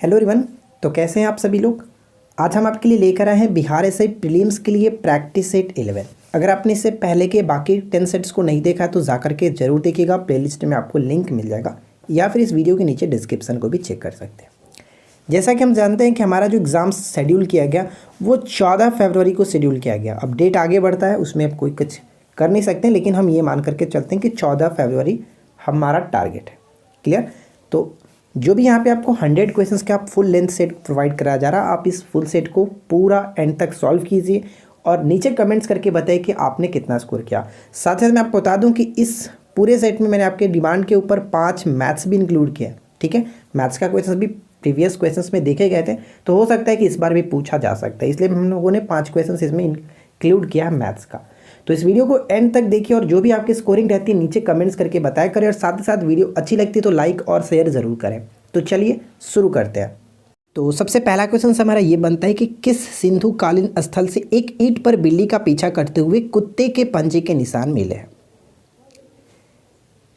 Hello everyone. तो कैसे हैं आप सभी लोग। आज हम आपके लिए लेकर आए हैं बिहार एसआई प्रीलिम्स के लिए प्रैक्टिस सेट 11। अगर आपने इससे पहले के बाकी 10 सेट्स को नहीं देखा तो जाकर के जरूर देखिएगा। प्लेलिस्ट में आपको लिंक मिल जाएगा या फिर इस वीडियो के नीचे डिस्क्रिप्शन को भी चेक कर सकते हैं। जैसा कि हम जानते हैं कि हमारा जो एग्ज़ाम शेड्यूल किया गया वो 14 फरवरी को शेड्यूल किया गया। अब डेट आगे बढ़ता है, उसमें अब कोई कुछ कर नहीं सकते, लेकिन हम ये मान करके चलते हैं कि 14 फरवरी हमारा टारगेट है। क्लियर। तो जो भी यहाँ पे आपको 100 क्वेश्चंस का फुल लेंथ सेट प्रोवाइड कराया जा रहा है, आप इस फुल सेट को पूरा एंड तक सॉल्व कीजिए और नीचे कमेंट्स करके बताइए कि आपने कितना स्कोर किया। साथ ही मैं आपको बता दूं कि इस पूरे सेट में मैंने आपके डिमांड के ऊपर 5 मैथ्स भी इंक्लूड किया। ठीक है, मैथ्स का क्वेश्चन भी प्रीवियस क्वेश्चंस में देखे गए थे, तो हो सकता है कि इस बार भी पूछा जा सकता है, इसलिए हम लोगों ने 5 क्वेश्चन इसमें इंक्लूड किया है मैथ्स का। तो इस वीडियो को एंड तक देखिए और जो भी आपकी स्कोरिंग रहती है नीचे कमेंट्स करके बताया करें, और साथ ही साथ वीडियो अच्छी लगती है तो लाइक और शेयर ज़रूर करें। तो चलिए शुरू करते हैं। तो सबसे पहला क्वेश्चन हमारा ये बनता है कि किस सिंधु कालीन स्थल से एक ईंट पर बिल्ली का पीछा करते हुए कुत्ते के पंजे के निशान मिले हैं।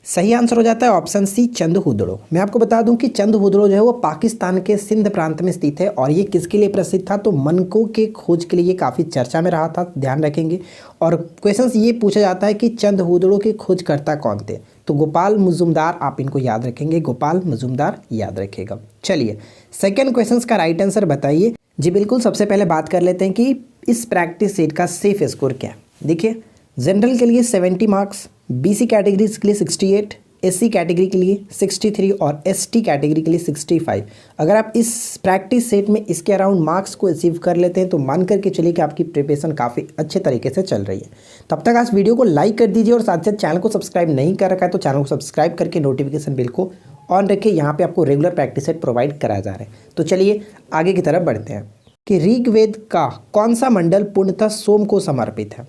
सही आंसर हो जाता है ऑप्शन सी, चंदहुदड़ो। मैं आपको बता दूं कि चंदहुदड़ो जो है वो पाकिस्तान के सिंध प्रांत में स्थित है और ये किसके लिए प्रसिद्ध था, तो मनकों के खोज के लिए ये काफ़ी चर्चा में रहा था, ध्यान रखेंगे। और क्वेश्चंस ये पूछा जाता है कि चंदहुदड़ो के खोजकर्ता कौन थे, तो गोपाल मुजुमदार, आप इनको याद रखेंगे, गोपाल मुजुमदार याद रखेगा। चलिए सेकेंड क्वेश्चन का राइट आंसर बताइए। जी बिल्कुल, सबसे पहले बात कर लेते हैं कि इस प्रैक्टिस सेट का सेफ स्कोर क्या है। देखिए, जनरल के लिए 70 मार्क्स, बीसी कैटेगरीज के लिए 68, एससी कैटेगरी के लिए 63 और एसटी कैटेगरी के लिए 65। अगर आप इस प्रैक्टिस सेट में इसके अराउंड मार्क्स को अचीव कर लेते हैं तो मान करके चलिए कि आपकी प्रिपरेशन काफ़ी अच्छे तरीके से चल रही है। तब तक आज वीडियो को लाइक कर दीजिए और साथ साथ चैनल को सब्सक्राइब नहीं कर रखा है तो चैनल को सब्सक्राइब करके नोटिफिकेशन बिल को ऑन रखिए। यहाँ पर आपको रेगुलर प्रैक्टिस सेट प्रोवाइड कराया जा रहा है। तो चलिए आगे की तरफ बढ़ते हैं कि ऋग्वेद का कौन सा मंडल पूर्णतः सोम को समर्पित है।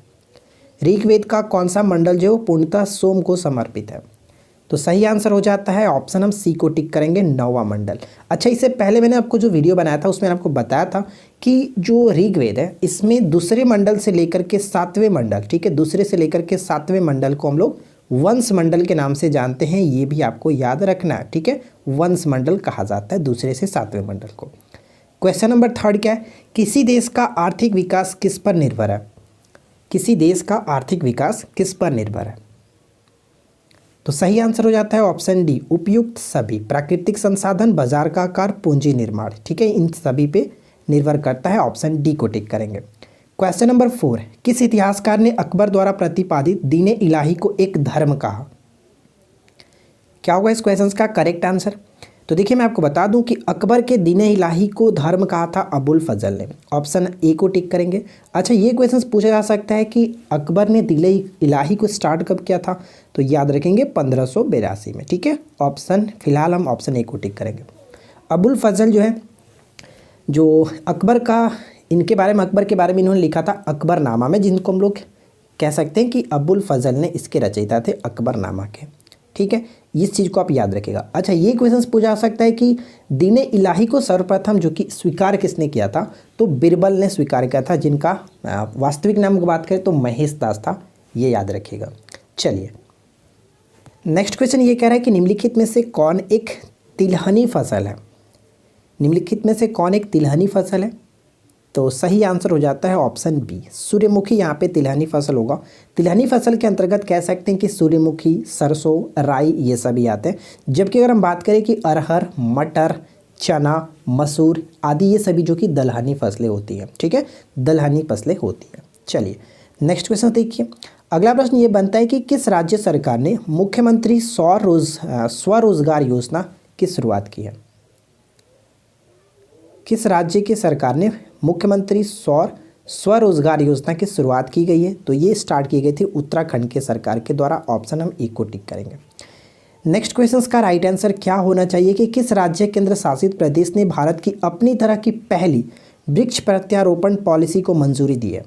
ऋग्वेद का कौन सा मंडल जो पूर्णतः सोम को समर्पित है, तो सही आंसर हो जाता है ऑप्शन हम सी को टिक करेंगे, 9वां मंडल। अच्छा, इससे पहले मैंने आपको जो वीडियो बनाया था उसमें आपको बताया था कि जो ऋग्वेद है इसमें दूसरे मंडल से लेकर के 7वें मंडल, ठीक है, दूसरे से लेकर के 7वें मंडल को हम लोग वंश मंडल के नाम से जानते हैं, ये भी आपको याद रखना है। ठीक है, वंश मंडल कहा जाता है दूसरे से 7वें मंडल को। क्वेश्चन नंबर 3 क्या है, किसी देश का आर्थिक विकास किस पर निर्भर है। किसी देश का आर्थिक विकास किस पर निर्भर है, तो सही आंसर हो जाता है ऑप्शन डी, उपयुक्त सभी प्राकृतिक संसाधन, बाजार का आकार, पूंजी निर्माण। ठीक है, इन सभी पे निर्भर करता है, ऑप्शन डी को टिक करेंगे। क्वेश्चन नंबर 4, किस इतिहासकार ने अकबर द्वारा प्रतिपादित दीन ए इलाही को एक धर्म कहा। क्या होगा इस क्वेश्चन का करेक्ट आंसर। तो देखिए, मैं आपको बता दूं कि अकबर के दीन-ए इलाही को धर्म कहा था अबुल फजल ने, ऑप्शन ए को टिक करेंगे। अच्छा, ये क्वेश्चन पूछा जा सकता है कि अकबर ने दीन-ए इलाही को स्टार्ट कब किया था, तो याद रखेंगे 1582 में। ठीक है, ऑप्शन फिलहाल हम ऑप्शन ए को टिक करेंगे। अबुल फजल जो है, जो अकबर का, इनके बारे में, अकबर के बारे में इन्होंने लिखा था अकबरनामा में, जिनको हम लोग कह सकते हैं कि अबुल फजल ने इसके रचयिता थे अकबरनामा के। ठीक है, इस चीज़ को आप याद रखिएगा। अच्छा, ये क्वेश्चन पूछा जा सकता है कि दीन इलाही को सर्वप्रथम जो कि स्वीकार किसने किया था, तो बिरबल ने स्वीकार किया था, जिनका वास्तविक नाम की बात करें तो महेश दास था, ये याद रखिएगा। चलिए नेक्स्ट क्वेश्चन ये कह रहा है कि निम्नलिखित में से कौन एक तिलहनी फसल है। निम्नलिखित में से कौन एक तिलहनी फसल है, तो सही आंसर हो जाता है ऑप्शन बी, सूर्यमुखी। यहाँ पे तिलहनी फसल होगा। तिलहनी फसल के अंतर्गत कह सकते हैं कि सूर्यमुखी, सरसों, राई ये सभी आते हैं। जबकि अगर हम बात करें कि अरहर, मटर, चना, मसूर आदि ये सभी जो कि दलहनी फसलें होती हैं। ठीक है, दलहनी फसलें होती हैं। चलिए नेक्स्ट क्वेश्चन देखिए। अगला प्रश्न ये बनता है कि किस राज्य सरकार ने मुख्यमंत्री स्वरोजगार योजना की शुरुआत की है। किस राज्य की सरकार ने मुख्यमंत्री स्वरोजगार योजना की शुरुआत की गई है, तो ये स्टार्ट की गई थी उत्तराखंड के सरकार के द्वारा, ऑप्शन हम ए को टिक करेंगे। नेक्स्ट क्वेश्चन का राइट आंसर क्या होना चाहिए कि किस राज्य केंद्र शासित प्रदेश ने भारत की अपनी तरह की पहली वृक्ष प्रत्यारोपण पॉलिसी को मंजूरी दी है।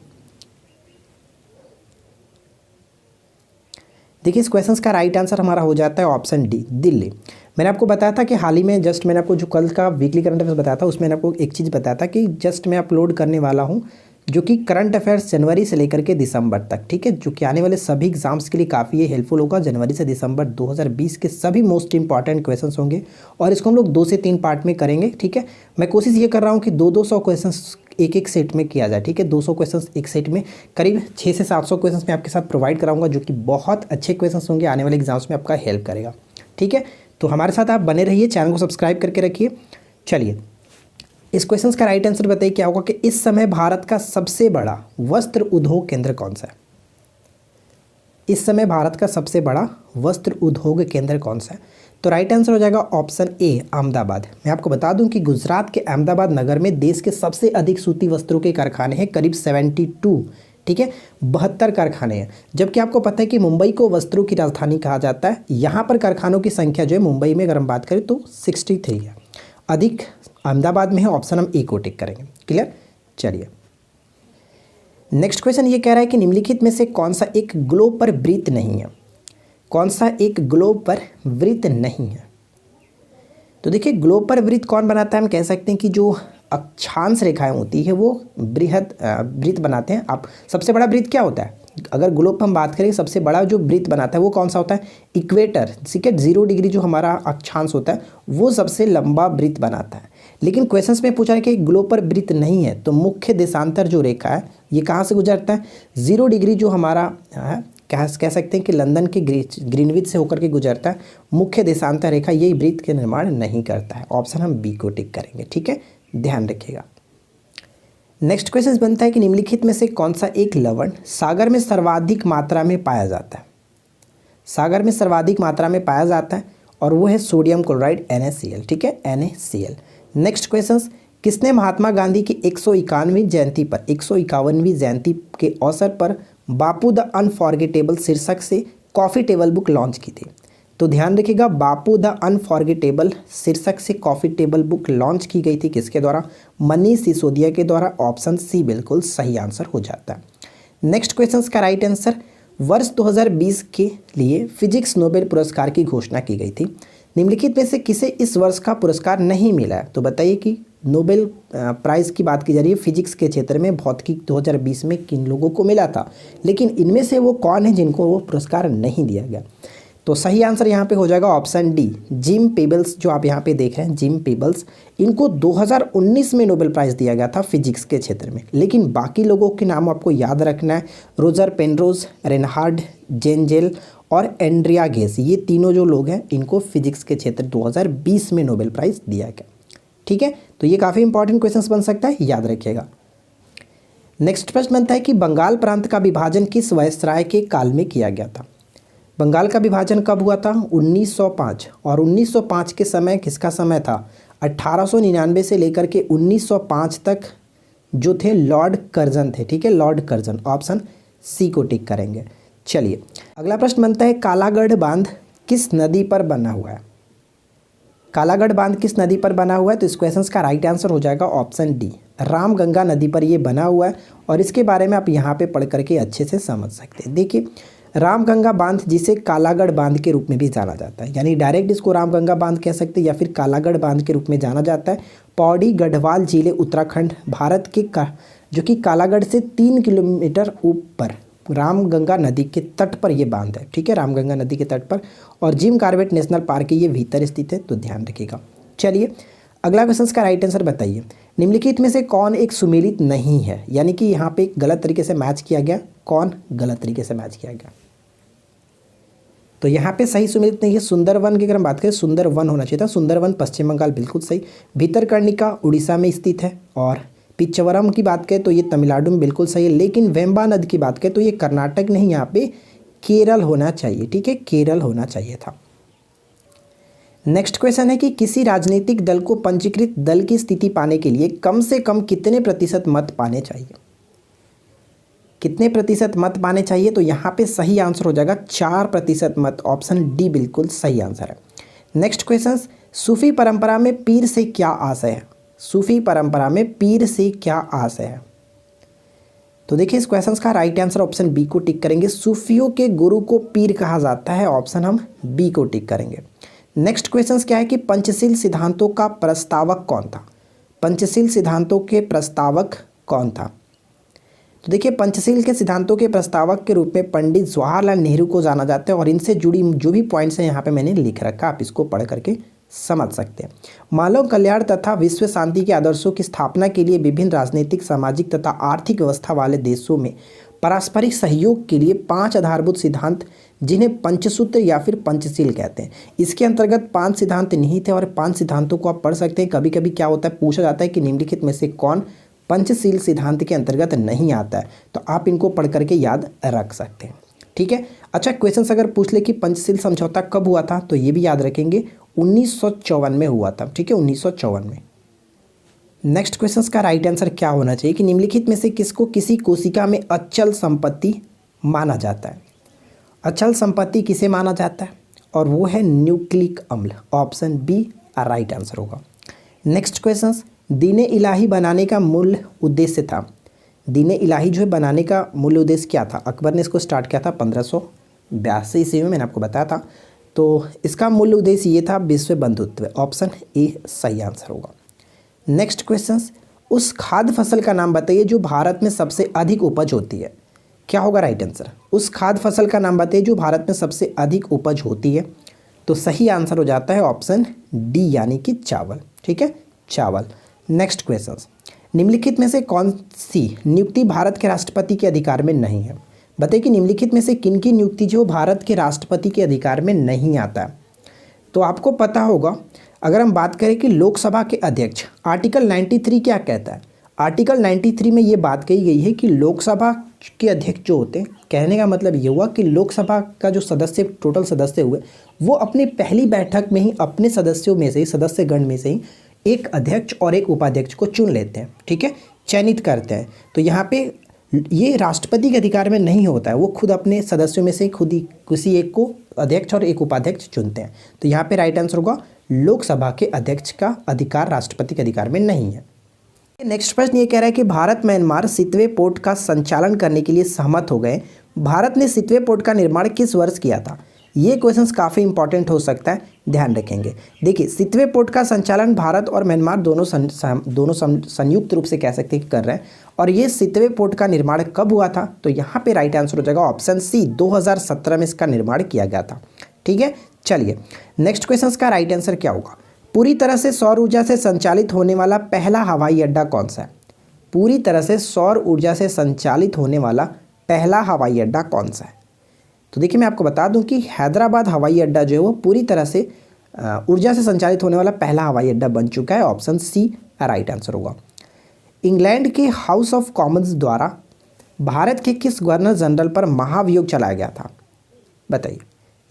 देखिए, इस क्वेश्चन का राइट आंसर हमारा हो जाता है ऑप्शन डी, दिल्ली। मैंने आपको बताया था कि हाल ही में मैंने आपको जो कल का वीकली करंट अफेयर्स बताया था उसमें मैंने आपको एक चीज़ बताया था कि जस्ट मैं अपलोड करने वाला हूँ जो कि करंट अफेयर्स जनवरी से लेकर के दिसंबर तक, ठीक है, जो कि आने वाले सभी एग्जाम्स के लिए काफ़ी ये हेल्पफुल होगा। जनवरी से दिसंबर 2020 के सभी मोस्ट इंपॉर्टेंट क्वेश्चंस होंगे और इसको हम लोग 2 से 3 पार्ट में करेंगे, ठीक है। मैं कोशिश ये कर रहा हूँ कि 200 क्वेश्चंस एक सेट में किया जाए, ठीक है। 200 क्वेश्चंस एक सेट में, करीब 600 से 700 क्वेश्चंस मैं आपके साथ प्रोवाइड कराऊंगा, जो कि बहुत अच्छे क्वेश्चंस होंगे, आने वाले एग्जाम्स में आपका हेल्प करेगा, ठीक है। तो हमारे साथ आप बने रहिए, चैनल को सब्सक्राइब करके रखिए। चलिए, इस क्वेश्चन का राइट आंसर बताइए क्या होगा कि इस समय भारत का सबसे बड़ा वस्त्र उद्योग केंद्र कौन सा है? इस समय भारत का सबसे बड़ा वस्त्र उद्योग केंद्र कौन सा है? तो राइट आंसर हो जाएगा ऑप्शन ए, अहमदाबाद। मैं आपको बता दूं कि गुजरात के अहमदाबाद नगर में देश के सबसे अधिक सूती वस्त्रों के कारखाने हैं, करीब 72, ठीक है, 72 कारखाने हैं। जबकि आपको पता है कि मुंबई को वस्त्रों की राजधानी कहा जाता है। यहाँ पर कारखानों की संख्या जो है मुंबई में अगर हम बात करें तो 63 है, अधिक अहमदाबाद में है। ऑप्शन हम ए को टिक करेंगे। क्लियर? चलिए, नेक्स्ट क्वेश्चन ये कह रहा है कि निम्नलिखित में से कौन सा एक ग्लोब पर वृत्त नहीं है? कौन सा एक ग्लोब पर वृत्त नहीं है? तो देखिए, ग्लोब पर वृत्त कौन बनाता है? हम कह सकते हैं कि जो अक्षांश रेखाएं होती है वो बृहद वृत्त बनाते हैं। आप सबसे बड़ा वृत्त क्या होता है? अगर ग्लोब पर हम बात करें, सबसे बड़ा जो वृत्त बनाता है वो कौन सा होता है? इक्वेटर, ठीक है, 0 डिग्री जो हमारा अक्षांश होता है वो सबसे लंबा वृत्त बनाता है। लेकिन क्वेश्चंस में पूछा है कि ग्लोब पर वृत्त नहीं है, तो मुख्य देशांतर जो रेखा है ये कहाँ से गुजरता है? 0 डिग्री जो हमारा है, कह सकते हैं कि लंदन के ग्रीनविच से होकर के गुजरता है। मुख्य देशांतर रेखा ये वृत्त के निर्माण नहीं करता है। ऑप्शन हम बी को टिक करेंगे, ठीक है, ध्यान रखिएगा। नेक्स्ट क्वेश्चन बनता है कि निम्नलिखित में से कौन सा एक लवण सागर में सर्वाधिक मात्रा में पाया जाता है? सागर में सर्वाधिक मात्रा में पाया जाता है और वो है सोडियम क्लोराइड, NaCl, ठीक है, NaCl। नेक्स्ट क्वेश्चन, किसने महात्मा गांधी की 151वीं जयंती पर 151वीं जयंती के अवसर पर बापू द अनफॉरगेटेबल शीर्षक से कॉफ़ी टेबल बुक लॉन्च की थी? तो ध्यान रखिएगा, बापू द अनफॉरगेटेबल शीर्षक से कॉफ़ी टेबल बुक लॉन्च की गई थी, किसके द्वारा? मनीष सिसोदिया के द्वारा। ऑप्शन सी बिल्कुल सही आंसर हो जाता है। नेक्स्ट क्वेश्चन का राइट आंसर, वर्ष 2020 के लिए फिजिक्स नोबेल पुरस्कार की घोषणा की गई थी। निम्नलिखित में से किसे इस वर्ष का पुरस्कार नहीं मिला है? तो बताइए कि नोबेल प्राइज़ की बात की जा रही है फिजिक्स के क्षेत्र में, भौतिकी 2020 में किन लोगों को मिला था, लेकिन इनमें से वो कौन है जिनको वो पुरस्कार नहीं दिया गया? तो सही आंसर यहाँ पे हो जाएगा ऑप्शन डी, जिम पेबल्स। जो आप यहाँ पे देख रहे हैं जिम पेबल्स, इनको 2019 में नोबेल प्राइज़ दिया गया था फिजिक्स के क्षेत्र में। लेकिन बाकी लोगों के नाम आपको याद रखना है, रोजर पेनरोज, रेनहार्ड जेंजेल और एंड्रिया घेस। ये तीनों जो लोग हैं इनको फिजिक्स के क्षेत्र 2020 में नोबेल प्राइज़ दिया गया, ठीक है। तो ये काफ़ी इंपॉर्टेंट क्वेश्चन बन सकता है, याद रखिएगा। नेक्स्ट प्रश्न बनता है कि बंगाल प्रांत का विभाजन किस वायसराय के काल में किया गया था? बंगाल का विभाजन कब हुआ था? 1905। और 1905 के समय किसका समय था? 1899 से लेकर के 1905 तक जो थे लॉर्ड कर्जन थे, ठीक है, लॉर्ड कर्जन। ऑप्शन सी को टिक करेंगे। चलिए, अगला प्रश्न बनता है, कालागढ़ बांध किस नदी पर बना हुआ है? कालागढ़ बांध किस नदी पर बना हुआ है? तो इस क्वेश्चन का राइट आंसर हो जाएगा ऑप्शन डी, रामगंगा नदी पर ये बना हुआ है। और इसके बारे में आप यहाँ पे पढ़ करके अच्छे से समझ सकते हैं। देखिए, रामगंगा बांध जिसे कालागढ़ बांध के रूप में भी जाना जाता है, यानी डायरेक्ट इसको रामगंगा बांध कह सकते हैं या फिर कालागढ़ बांध के रूप में जाना जाता है। पौड़ी गढ़वाल जिले, उत्तराखंड, भारत के जो कि कालागढ़ से 3 किलोमीटर ऊपर रामगंगा नदी के तट पर ये बांध है, ठीक है, रामगंगा नदी के तट पर। और जिम कॉर्बेट नेशनल पार्क ये भीतर स्थित है, तो ध्यान रखिएगा। चलिए, अगला क्वेश्चन का राइट आंसर बताइए, निम्नलिखित में से कौन एक सुमेलित नहीं है? यानी कि यहाँ पे गलत तरीके से मैच किया गया। कौन गलत तरीके से मैच किया गया? तो यहाँ पे सही सुमेलित नहीं है। सुंदरवन की अगर हम बात करें, सुंदरवन होना चाहिए था। सुंदरवन पश्चिम बंगाल बिल्कुल सही। भीतरकर्णिका उड़ीसा में स्थित है। और पिच्चवरम की बात करें तो ये तमिलनाडु में बिल्कुल सही है। लेकिन वेम्बानद की बात करें तो ये कर्नाटक नहीं, यहाँ पे केरल होना चाहिए, ठीक है, केरल होना चाहिए था। नेक्स्ट क्वेश्चन है कि किसी राजनीतिक दल को पंजीकृत दल की स्थिति पाने के लिए कम से कम कितने प्रतिशत मत पाने चाहिए? कितने प्रतिशत मत पाने चाहिए? तो यहाँ पे सही आंसर हो जाएगा 4% मत। ऑप्शन डी बिल्कुल सही आंसर है। नेक्स्ट क्वेश्चन, सूफी परंपरा में पीर से क्या आशय है? सूफी परंपरा में पीर से क्या आशय है? तो देखिए, इस क्वेश्चन का राइट आंसर ऑप्शन बी को टिक करेंगे। सूफियों के गुरु को पीर कहा जाता है। ऑप्शन हम बी को टिक करेंगे। नेक्स्ट क्वेश्चन क्या है कि पंचशील सिद्धांतों का प्रस्तावक कौन था? पंचशील सिद्धांतों के प्रस्तावक कौन था? तो देखिए पंचशील के सिद्धांतों के प्रस्तावक के रूप में पंडित जवाहरलाल नेहरू को जाना जाता है और इनसे जुड़ी जो भी पॉइंट्स हैं यहाँ पे मैंने लिख रखा, आप इसको पढ़ करके समझ सकते हैं। मानव कल्याण तथा विश्व शांति के आदर्शों की स्थापना के लिए विभिन्न राजनीतिक, सामाजिक तथा आर्थिक व्यवस्था वाले देशों में पारस्परिक सहयोग के लिए 5 आधारभूत सिद्धांत, जिन्हें पंचसूत्र या फिर पंचशील कहते हैं। इसके अंतर्गत 5 सिद्धांत निहित है और 5 सिद्धांतों को आप पढ़ सकते हैं। कभी कभी क्या होता है, पूछा जाता है कि निम्नलिखित में से कौन पंचशील सिद्धांत के अंतर्गत नहीं आता है, तो आप इनको पढ़ करके याद रख सकते हैं। ठीक है। अच्छा, क्वेश्चन अगर पूछ ले कि पंचशील समझौता कब हुआ था, तो ये भी याद रखेंगे 1954 में हुआ था। ठीक है, 1954 में। नेक्स्ट क्वेश्चन का राइट आंसर क्या होना चाहिए कि निम्नलिखित में से किसको किसी कोशिका में अचल संपत्ति माना जाता है। अचल संपत्ति किसे माना जाता है, और वो है न्यूक्लिक अम्ल। ऑप्शन बी राइट आंसर होगा। नेक्स्ट क्वेश्चन, दीन इलाही बनाने का मूल उद्देश्य था। दीन इलाही जो है बनाने का मूल उद्देश्य क्या था? अकबर ने इसको स्टार्ट किया था 1582 ईस्वी में, मैंने आपको बताया था। तो इसका मूल उद्देश्य ये था विश्व बंधुत्व। ऑप्शन ए सही आंसर होगा। नेक्स्ट क्वेश्चन, उस खाद्य फसल का नाम बताइए जो भारत में सबसे अधिक उपज होती है। क्या होगा राइट आंसर? उस खाद्य फसल का नाम बताइए जो भारत में सबसे अधिक उपज होती है। तो सही आंसर हो जाता है ऑप्शन डी, यानी कि चावल। ठीक है, चावल। नेक्स्ट क्वेश्चन, निम्नलिखित में से कौन सी नियुक्ति भारत के राष्ट्रपति के अधिकार में नहीं है? बताइए कि निम्नलिखित में से किन की नियुक्ति जो भारत के राष्ट्रपति के अधिकार में नहीं आता है। तो आपको पता होगा, अगर हम बात करें कि लोकसभा के अध्यक्ष, आर्टिकल 93 क्या कहता है? आर्टिकल 93 में ये बात कही गई है कि लोकसभा के अध्यक्ष जो होते हैं, कहने का मतलब ये हुआ कि लोकसभा का जो सदस्य, टोटल सदस्य हुए, वो अपनी पहली बैठक में ही अपने सदस्यों में से ही, सदस्यगण में से ही एक अध्यक्ष और एक उपाध्यक्ष को चुन लेते हैं। ठीक है, चयनित करते हैं। तो यहाँ पे ये राष्ट्रपति के अधिकार में नहीं होता है, वो खुद अपने सदस्यों में से खुद ही किसी एक को अध्यक्ष और एक उपाध्यक्ष चुनते हैं। तो यहाँ पे राइट आंसर होगा लोकसभा के अध्यक्ष का अधिकार राष्ट्रपति के अधिकार में नहीं है। नेक्स्ट प्रश्न ये कह रहा है कि भारत म्यांमार सितवे पोर्ट का संचालन करने के लिए सहमत हो गए। भारत ने सितवे पोर्ट का निर्माण किस वर्ष किया था? ये क्वेश्चंस काफ़ी इंपॉर्टेंट हो सकता है, ध्यान रखेंगे। देखिए, सितवे पोर्ट का संचालन भारत और म्यांमार दोनों संयुक्त रूप से कह सकते हैं कर रहे हैं। और ये सितवे पोर्ट का निर्माण कब हुआ था? तो यहाँ पे राइट आंसर हो जाएगा ऑप्शन सी, 2017 में इसका निर्माण किया गया था। ठीक है, चलिए नेक्स्ट क्वेश्चन का राइट आंसर क्या होगा? पूरी तरह से सौर ऊर्जा से संचालित होने वाला पहला हवाई अड्डा कौन सा है? पूरी तरह से सौर ऊर्जा से संचालित होने वाला पहला हवाई अड्डा कौन सा है? तो देखिए, मैं आपको बता दूं कि हैदराबाद हवाई अड्डा जो है वो पूरी तरह से ऊर्जा से संचालित होने वाला पहला हवाई अड्डा बन चुका है। ऑप्शन सी राइट आंसर होगा। इंग्लैंड के हाउस ऑफ कॉमन्स द्वारा भारत के किस गवर्नर जनरल पर महाभियोग चलाया गया था? बताइए,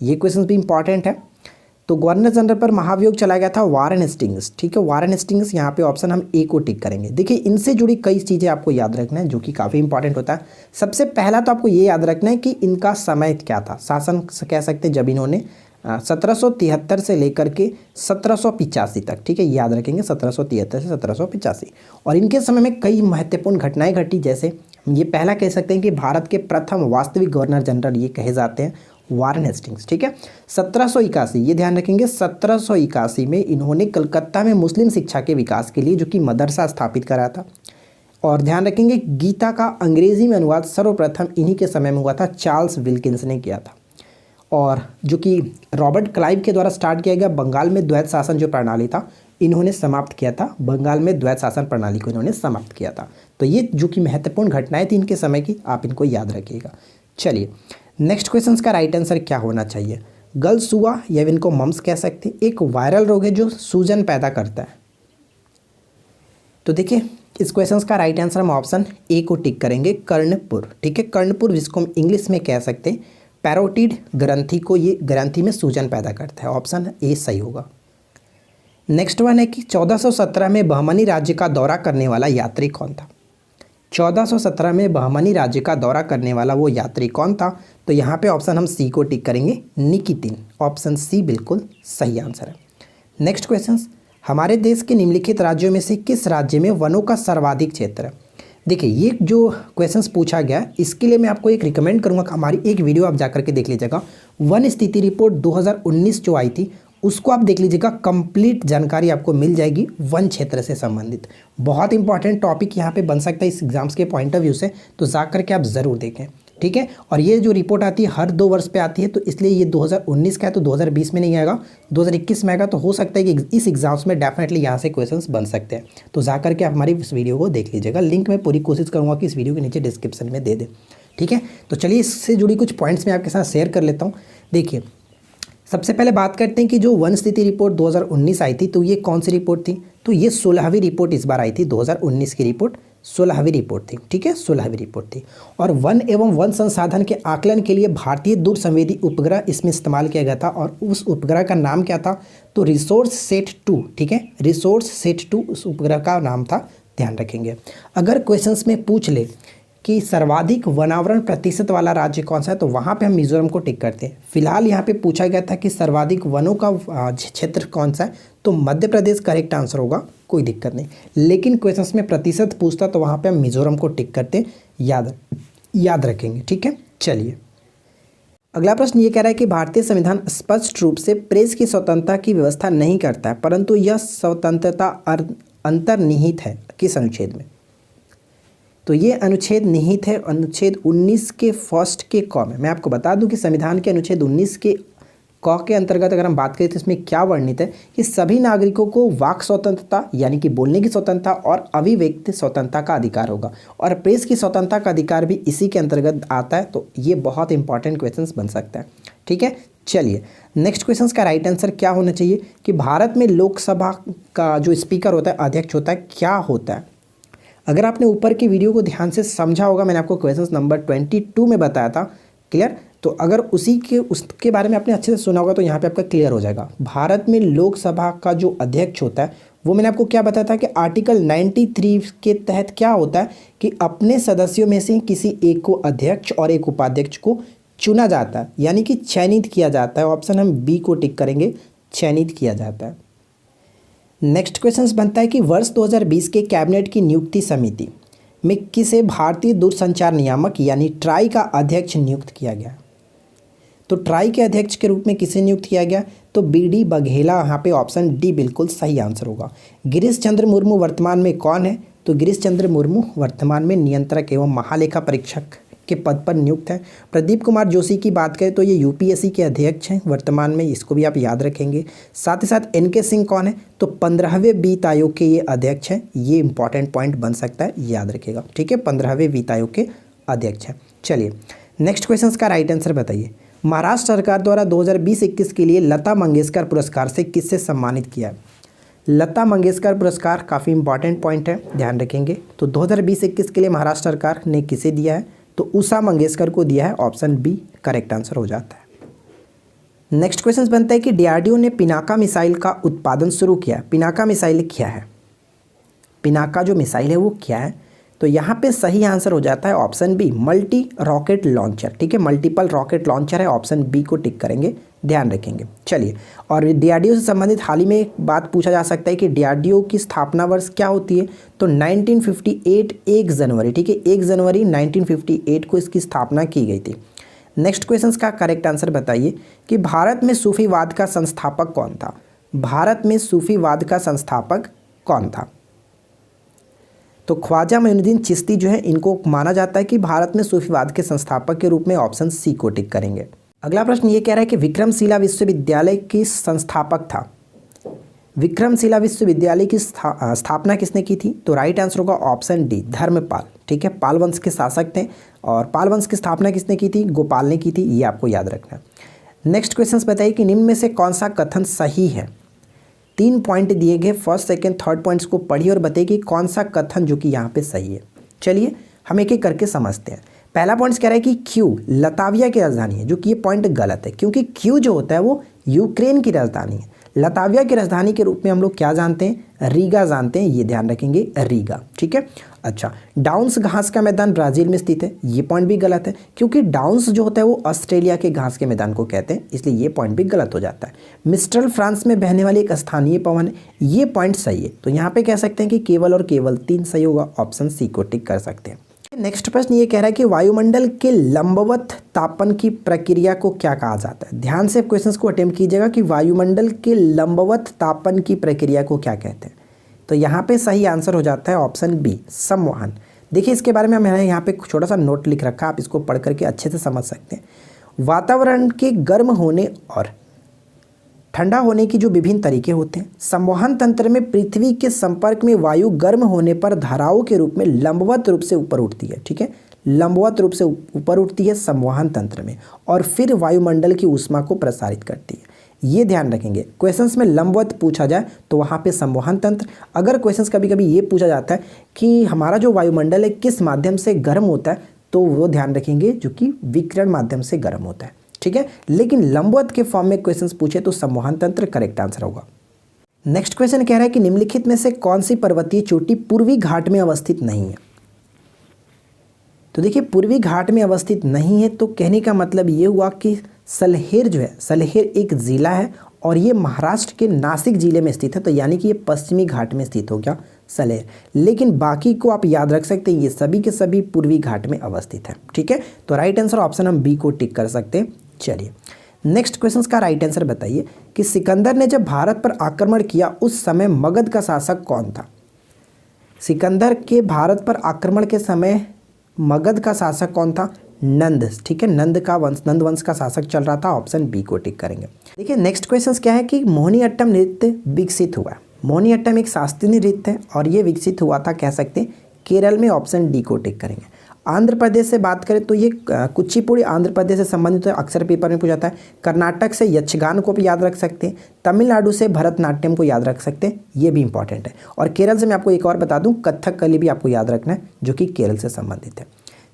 ये क्वेश्चन भी इंपॉर्टेंट है। तो गवर्नर जनरल पर महाभियोग चलाया गया था वारेन हेस्टिंग्स। ठीक है, वारेन हेस्टिंग्स, यहाँ पे ऑप्शन हम ए को टिक करेंगे। देखिए, इनसे जुड़ी कई चीज़ें आपको याद रखना है जो कि काफ़ी इंपॉर्टेंट होता है। सबसे पहला तो आपको ये याद रखना है कि इनका समय क्या था, शासन कह सकते हैं, जब इन्होंने 1773 से लेकर के 1785 तक। ठीक है, याद रखेंगे 1773 से 1785। और इनके समय में कई महत्वपूर्ण घटनाएं घटी, जैसे ये पहला कह सकते हैं कि भारत के प्रथम वास्तविक गवर्नर जनरल ये कहे जाते हैं वारेन हेस्टिंग्स। ठीक है, 1781, ये ध्यान रखेंगे, 1781 में इन्होंने कलकत्ता में मुस्लिम शिक्षा के विकास के लिए जो कि मदरसा स्थापित करा था। और ध्यान रखेंगे गीता का अंग्रेजी में अनुवाद सर्वप्रथम इन्हीं के समय में हुआ था, चार्ल्स विल्किंस ने किया था। और जो कि रॉबर्ट क्लाइव के द्वारा स्टार्ट किया गया बंगाल में द्वैत शासन जो प्रणाली था, इन्होंने समाप्त किया था। बंगाल में द्वैत शासन प्रणाली को इन्होंने समाप्त किया था। तो ये जो कि महत्वपूर्ण घटनाएं थी इनके समय की, आप इनको याद रखिएगा। चलिए नेक्स्ट क्वेश्चन का राइट आंसर क्या होना चाहिए? गलसुआ या इनको मम्स कह सकते हैं, एक वायरल रोग है जो सूजन पैदा करता है। तो देखिए, इस क्वेश्चन का राइट आंसर हम ऑप्शन ए को टिक करेंगे, कर्णपुर। ठीक है, कर्णपुर, जिसको हम इंग्लिश में कह सकते हैं पैरोटिड ग्रंथि को, ये ग्रंथि में सूजन पैदा करता है। ऑप्शन ए सही होगा। नेक्स्ट वन है कि 1417 में बहमनी राज्य का दौरा करने वाला यात्री कौन था? 1417 में बहमनी राज्य का दौरा करने वाला वो यात्री कौन था? तो यहाँ पे ऑप्शन हम सी को टिक करेंगे, निकितिन। ऑप्शन सी बिल्कुल सही आंसर है। नेक्स्ट क्वेश्चन, हमारे देश के निम्नलिखित राज्यों में से किस राज्य में वनों का सर्वाधिक क्षेत्र है? देखिए, ये जो क्वेश्चंस पूछा गया, इसके लिए मैं आपको एक रिकमेंड करूँगा कि हमारी एक वीडियो आप जाकर के देख लीजिएगा। वन स्थिति रिपोर्ट 2019 जो आई थी, उसको आप देख लीजिएगा, कंप्लीट जानकारी आपको मिल जाएगी वन क्षेत्र से संबंधित। बहुत इंपॉर्टेंट टॉपिक यहाँ पे बन सकता है इस एग्जाम्स के पॉइंट ऑफ व्यू से, तो जा करके आप ज़रूर देखें, ठीक है। और ये जो रिपोर्ट आती है हर 2 वर्ष पे आती है, तो इसलिए ये 2019 का है, तो 2020 में नहीं आएगा, 2021 में आएगा। तो हो सकता है कि इस एग्जाम्स में डेफिनेटली यहाँ से क्वेश्चंस बन सकते हैं। तो जा करके आप हमारी इस वीडियो को देख लीजिएगा। लिंक मैं पूरी कोशिश करूँगा कि इस वीडियो के नीचे डिस्क्रिप्शन में दे दें, ठीक है। तो चलिए इससे जुड़ी कुछ पॉइंट्स मैं आपके साथ शेयर कर लेता हूँ। देखिए, सबसे पहले बात करते हैं कि जो वन स्थिति रिपोर्ट 2019 आई थी, तो ये कौन सी रिपोर्ट थी? तो ये 16वीं रिपोर्ट इस बार आई थी। 2019 की रिपोर्ट 16वीं रिपोर्ट थी, ठीक है, 16वीं रिपोर्ट थी। और वन एवं वन संसाधन के आकलन के लिए भारतीय दूर संवेदी उपग्रह इसमें इस्तेमाल किया गया था, और उस उपग्रह का नाम क्या था? तो रिसोर्स सेट 2, ठीक है, रिसोर्स सेट 2 उस उपग्रह का नाम था, ध्यान रखेंगे। अगर क्वेश्चंस में पूछ ले कि सर्वाधिक वनावरण प्रतिशत वाला राज्य कौन सा है, तो वहाँ पे हम मिजोरम को टिक करते हैं। फिलहाल यहाँ पे पूछा गया था कि सर्वाधिक वनों का क्षेत्र कौन सा है, तो मध्य प्रदेश करेक्ट आंसर होगा, कोई दिक्कत नहीं। लेकिन क्वेश्चंस में प्रतिशत पूछता तो वहाँ पे हम मिजोरम को टिक करते हैं, याद रखेंगे, ठीक है। चलिए, अगला प्रश्न ये कह रहा है कि भारतीय संविधान स्पष्ट रूप से प्रेस की स्वतंत्रता की व्यवस्था नहीं करता है, परंतु यह स्वतंत्रता अंतर्निहित है किस अनुच्छेद में? तो ये अनुच्छेद निहित है अनुच्छेद 19 के फर्स्ट के क में। मैं आपको बता दूं कि संविधान के अनुच्छेद 19 के क के अंतर्गत अगर हम बात करें तो इसमें क्या वर्णित है कि सभी नागरिकों को वाक स्वतंत्रता यानी कि बोलने की स्वतंत्रता और अभिव्यक्ति स्वतंत्रता का अधिकार होगा, और प्रेस की स्वतंत्रता का अधिकार भी इसी के अंतर्गत आता है। तो ये बहुत इंपॉर्टेंट क्वेश्चन बन सकता है, ठीक है। चलिए, नेक्स्ट क्वेश्चन का राइट आंसर क्या होना चाहिए कि भारत में लोकसभा का जो स्पीकर होता है, अध्यक्ष होता है, क्या होता है? अगर आपने ऊपर की वीडियो को ध्यान से समझा होगा, मैंने आपको क्वेश्चन नंबर 22 में बताया था, क्लियर। तो अगर उसके बारे में आपने अच्छे से सुना होगा तो यहाँ पे आपका क्लियर हो जाएगा। भारत में लोकसभा का जो अध्यक्ष होता है, वो मैंने आपको क्या बताया था कि आर्टिकल 93 के तहत क्या होता है कि अपने सदस्यों में से किसी एक को अध्यक्ष और एक उपाध्यक्ष को चुना जाता है, यानी कि चयनित किया जाता है। ऑप्शन हम बी को टिक करेंगे, चयनित किया जाता है। नेक्स्ट क्वेश्चन बनता है कि वर्ष 2020 के कैबिनेट की नियुक्ति समिति में किसे भारतीय दूरसंचार नियामक यानी ट्राई का अध्यक्ष नियुक्त किया गया? तो ट्राई के अध्यक्ष के रूप में किसे नियुक्त किया गया? तो बी.डी. बघेला, यहाँ पे ऑप्शन डी बिल्कुल सही आंसर होगा। गिरीश चंद्र मुर्मू वर्तमान में कौन है? तो गिरीश चंद्र मुर्मू वर्तमान में नियंत्रक एवं महालेखा परीक्षक के पद पर नियुक्त है। प्रदीप कुमार जोशी की बात करें तो ये यूपीएससी के अध्यक्ष हैं वर्तमान में, इसको भी आप याद रखेंगे। साथ ही साथ एन के सिंह कौन है? तो 15वें वित्त आयोग के ये अध्यक्ष हैं। ये इंपॉर्टेंट पॉइंट बन सकता है, याद रखिएगा, ठीक है, 15वें वित्त आयोग के अध्यक्ष हैं। चलिए, नेक्स्ट क्वेश्चन का राइट आंसर बताइए। महाराष्ट्र सरकार द्वारा 2020-21 के लिए लता मंगेशकर पुरस्कार से किससे सम्मानित किया है? लता मंगेशकर पुरस्कार काफ़ी इंपॉर्टेंट पॉइंट है, ध्यान रखेंगे। तो 2020-21 के लिए महाराष्ट्र सरकार ने किसे दिया है? तो उषा मंगेशकर को दिया है, ऑप्शन बी करेक्ट आंसर हो जाता है। नेक्स्ट क्वेश्चन बनता है कि डीआरडीओ ने पिनाका मिसाइल का उत्पादन शुरू किया। पिनाका मिसाइल क्या है? पिनाका जो मिसाइल है वो क्या है? तो यहाँ पे सही आंसर हो जाता है option B, multi rocket launcher, ठीक है, मल्टीपल रॉकेट लॉन्चर है, ऑप्शन बी को टिक करेंगे, ध्यान रखेंगे। चलिए, और डीआरडीओ से संबंधित हाल ही में एक बात पूछा जा सकता है कि डीआरडीओ की स्थापना वर्ष क्या होती है? तो 1958, 1 जनवरी, ठीक है, 1 जनवरी 1958 को इसकी स्थापना की गई थी। नेक्स्ट क्वेश्चन का करेक्ट आंसर बताइए कि भारत में सूफीवाद का संस्थापक कौन था? भारत में सूफीवाद का संस्थापक कौन था? तो ख्वाजा मोइनुद्दीन चिश्ती जो है, इनको माना जाता है कि भारत में सूफीवाद के संस्थापक के रूप में, ऑप्शन सी को टिक करेंगे। अगला प्रश्न ये कह रहा है कि विक्रमशिला विश्वविद्यालय की संस्थापक था। विक्रमशिला विश्वविद्यालय की स्थापना किसने की थी? तो राइट आंसर होगा ऑप्शन डी, धर्मपाल, ठीक है, पाल वंश के शासक थे, और पाल वंश की स्थापना किसने की थी? गोपाल ने की थी, ये आपको याद रखना है। नेक्स्ट क्वेश्चन बताइए कि निम्न में से कौन सा कथन सही है? 3 पॉइंट दिए गए, फर्स्ट सेकंड थर्ड पॉइंट्स को पढ़िए और बताइए कि कौन सा कथन जो कि यहाँ पे सही है। चलिए, हम एक एक करके समझते हैं। पहला पॉइंट कह रहा है कि क्यू लताविया की राजधानी है, जो कि ये पॉइंट गलत है, क्योंकि क्यू जो होता है वो यूक्रेन की राजधानी है। लताविया की राजधानी के रूप में हम लोग क्या जानते हैं? रीगा जानते हैं, ये ध्यान रखेंगे, रीगा, ठीक है। अच्छा, डाउन्स घास का मैदान ब्राज़ील में स्थित है, ये पॉइंट भी गलत है, क्योंकि डाउन्स जो होता है वो ऑस्ट्रेलिया के घास के मैदान को कहते हैं, इसलिए ये पॉइंट भी गलत हो जाता है। मिस्ट्रल फ्रांस में बहने वाली एक स्थानीय पवन है, ये पॉइंट सही है। तो यहाँ पे कह सकते हैं कि केवल और केवल 3 सही होगा, ऑप्शन सी को टिक कर सकते हैं। नेक्स्ट प्रश्न ये कह रहा है कि वायुमंडल के लंबवत तापन की प्रक्रिया को क्या कहा जाता है। ध्यान से क्वेश्चंस को अटेम्प्ट कीजिएगा कि वायुमंडल के लंबवत तापन की प्रक्रिया को क्या कहते हैं। तो यहाँ पे सही आंसर हो जाता है ऑप्शन बी, संवहन। देखिए इसके बारे में मैंने यहाँ पे छोटा सा नोट लिख रखा है, आप इसको पढ़ करके अच्छे से समझ सकते हैं। वातावरण के गर्म होने और ठंडा होने की जो विभिन्न तरीके होते हैं। संवहन तंत्र में पृथ्वी के संपर्क में वायु गर्म होने पर धाराओं के रूप में लंबवत रूप से ऊपर उठती है, ठीक है, लंबवत रूप से ऊपर उठती है संवहन तंत्र में, और फिर वायुमंडल की ऊष्मा को प्रसारित करती है। ये ध्यान रखेंगे, क्वेश्चंस में लंबवत पूछा जाए तो वहाँ पे संवहन तंत्र। अगर क्वेश्चंस कभी कभी ये पूछा जाता है कि हमारा जो वायुमंडल है किस माध्यम से गर्म होता है, तो वो ध्यान रखेंगे जो कि विकिरण माध्यम से गर्म होता है, ठीक है। लेकिन लंबवत के फॉर्म में क्वेश्चंस पूछे तो संवहन तंत्र करेक्ट आंसर होगा। नेक्स्ट क्वेश्चन कह रहा है कि निम्नलिखित में से कौन सी पर्वतीय चोटी पूर्वी घाट में अवस्थित नहीं है। तो देखिए पूर्वी घाट में अवस्थित नहीं है, तो कहने का मतलब ये हुआ कि सलहेर जो है, सलहेर एक ज़िला है और ये महाराष्ट्र के नासिक ज़िले में स्थित है, तो यानी कि ये पश्चिमी घाट में स्थित हो गया सलहेर। लेकिन बाकी को आप याद रख सकते हैं, ये सभी के सभी पूर्वी घाट में अवस्थित है, ठीक है। तो राइट आंसर ऑप्शन हम बी को टिक कर सकते हैं। चलिए नेक्स्ट क्वेश्चन का राइट आंसर बताइए कि सिकंदर ने जब भारत पर आक्रमण किया उस समय मगध का शासक कौन था। सिकंदर के भारत पर आक्रमण के समय मगध का शासक कौन था? नंद, ठीक है, नंद वंश का शासक चल रहा था। ऑप्शन बी को टिक करेंगे। देखिए नेक्स्ट क्वेश्चन क्या है कि मोहिनीअट्टम नृत्य विकसित हुआ। मोहिनीअट्टम एक शास्त्रीय नृत्य है और ये विकसित हुआ था, कह सकते हैं, केरल में। ऑप्शन डी को टिक करेंगे। आंध्र प्रदेश से बात करें तो ये कुचिपुड़ी आंध्र प्रदेश से संबंधित है, अक्सर पेपर में पूछा जाता है। कर्नाटक से यक्षगान को भी याद रख सकते हैं। तमिलनाडु से भरतनाट्यम को याद रख सकते हैं, ये भी इंपॉर्टेंट है। और केरल से मैं आपको एक और बता दूं, कथकली भी आपको याद रखना है, जो कि केरल से संबंधित है।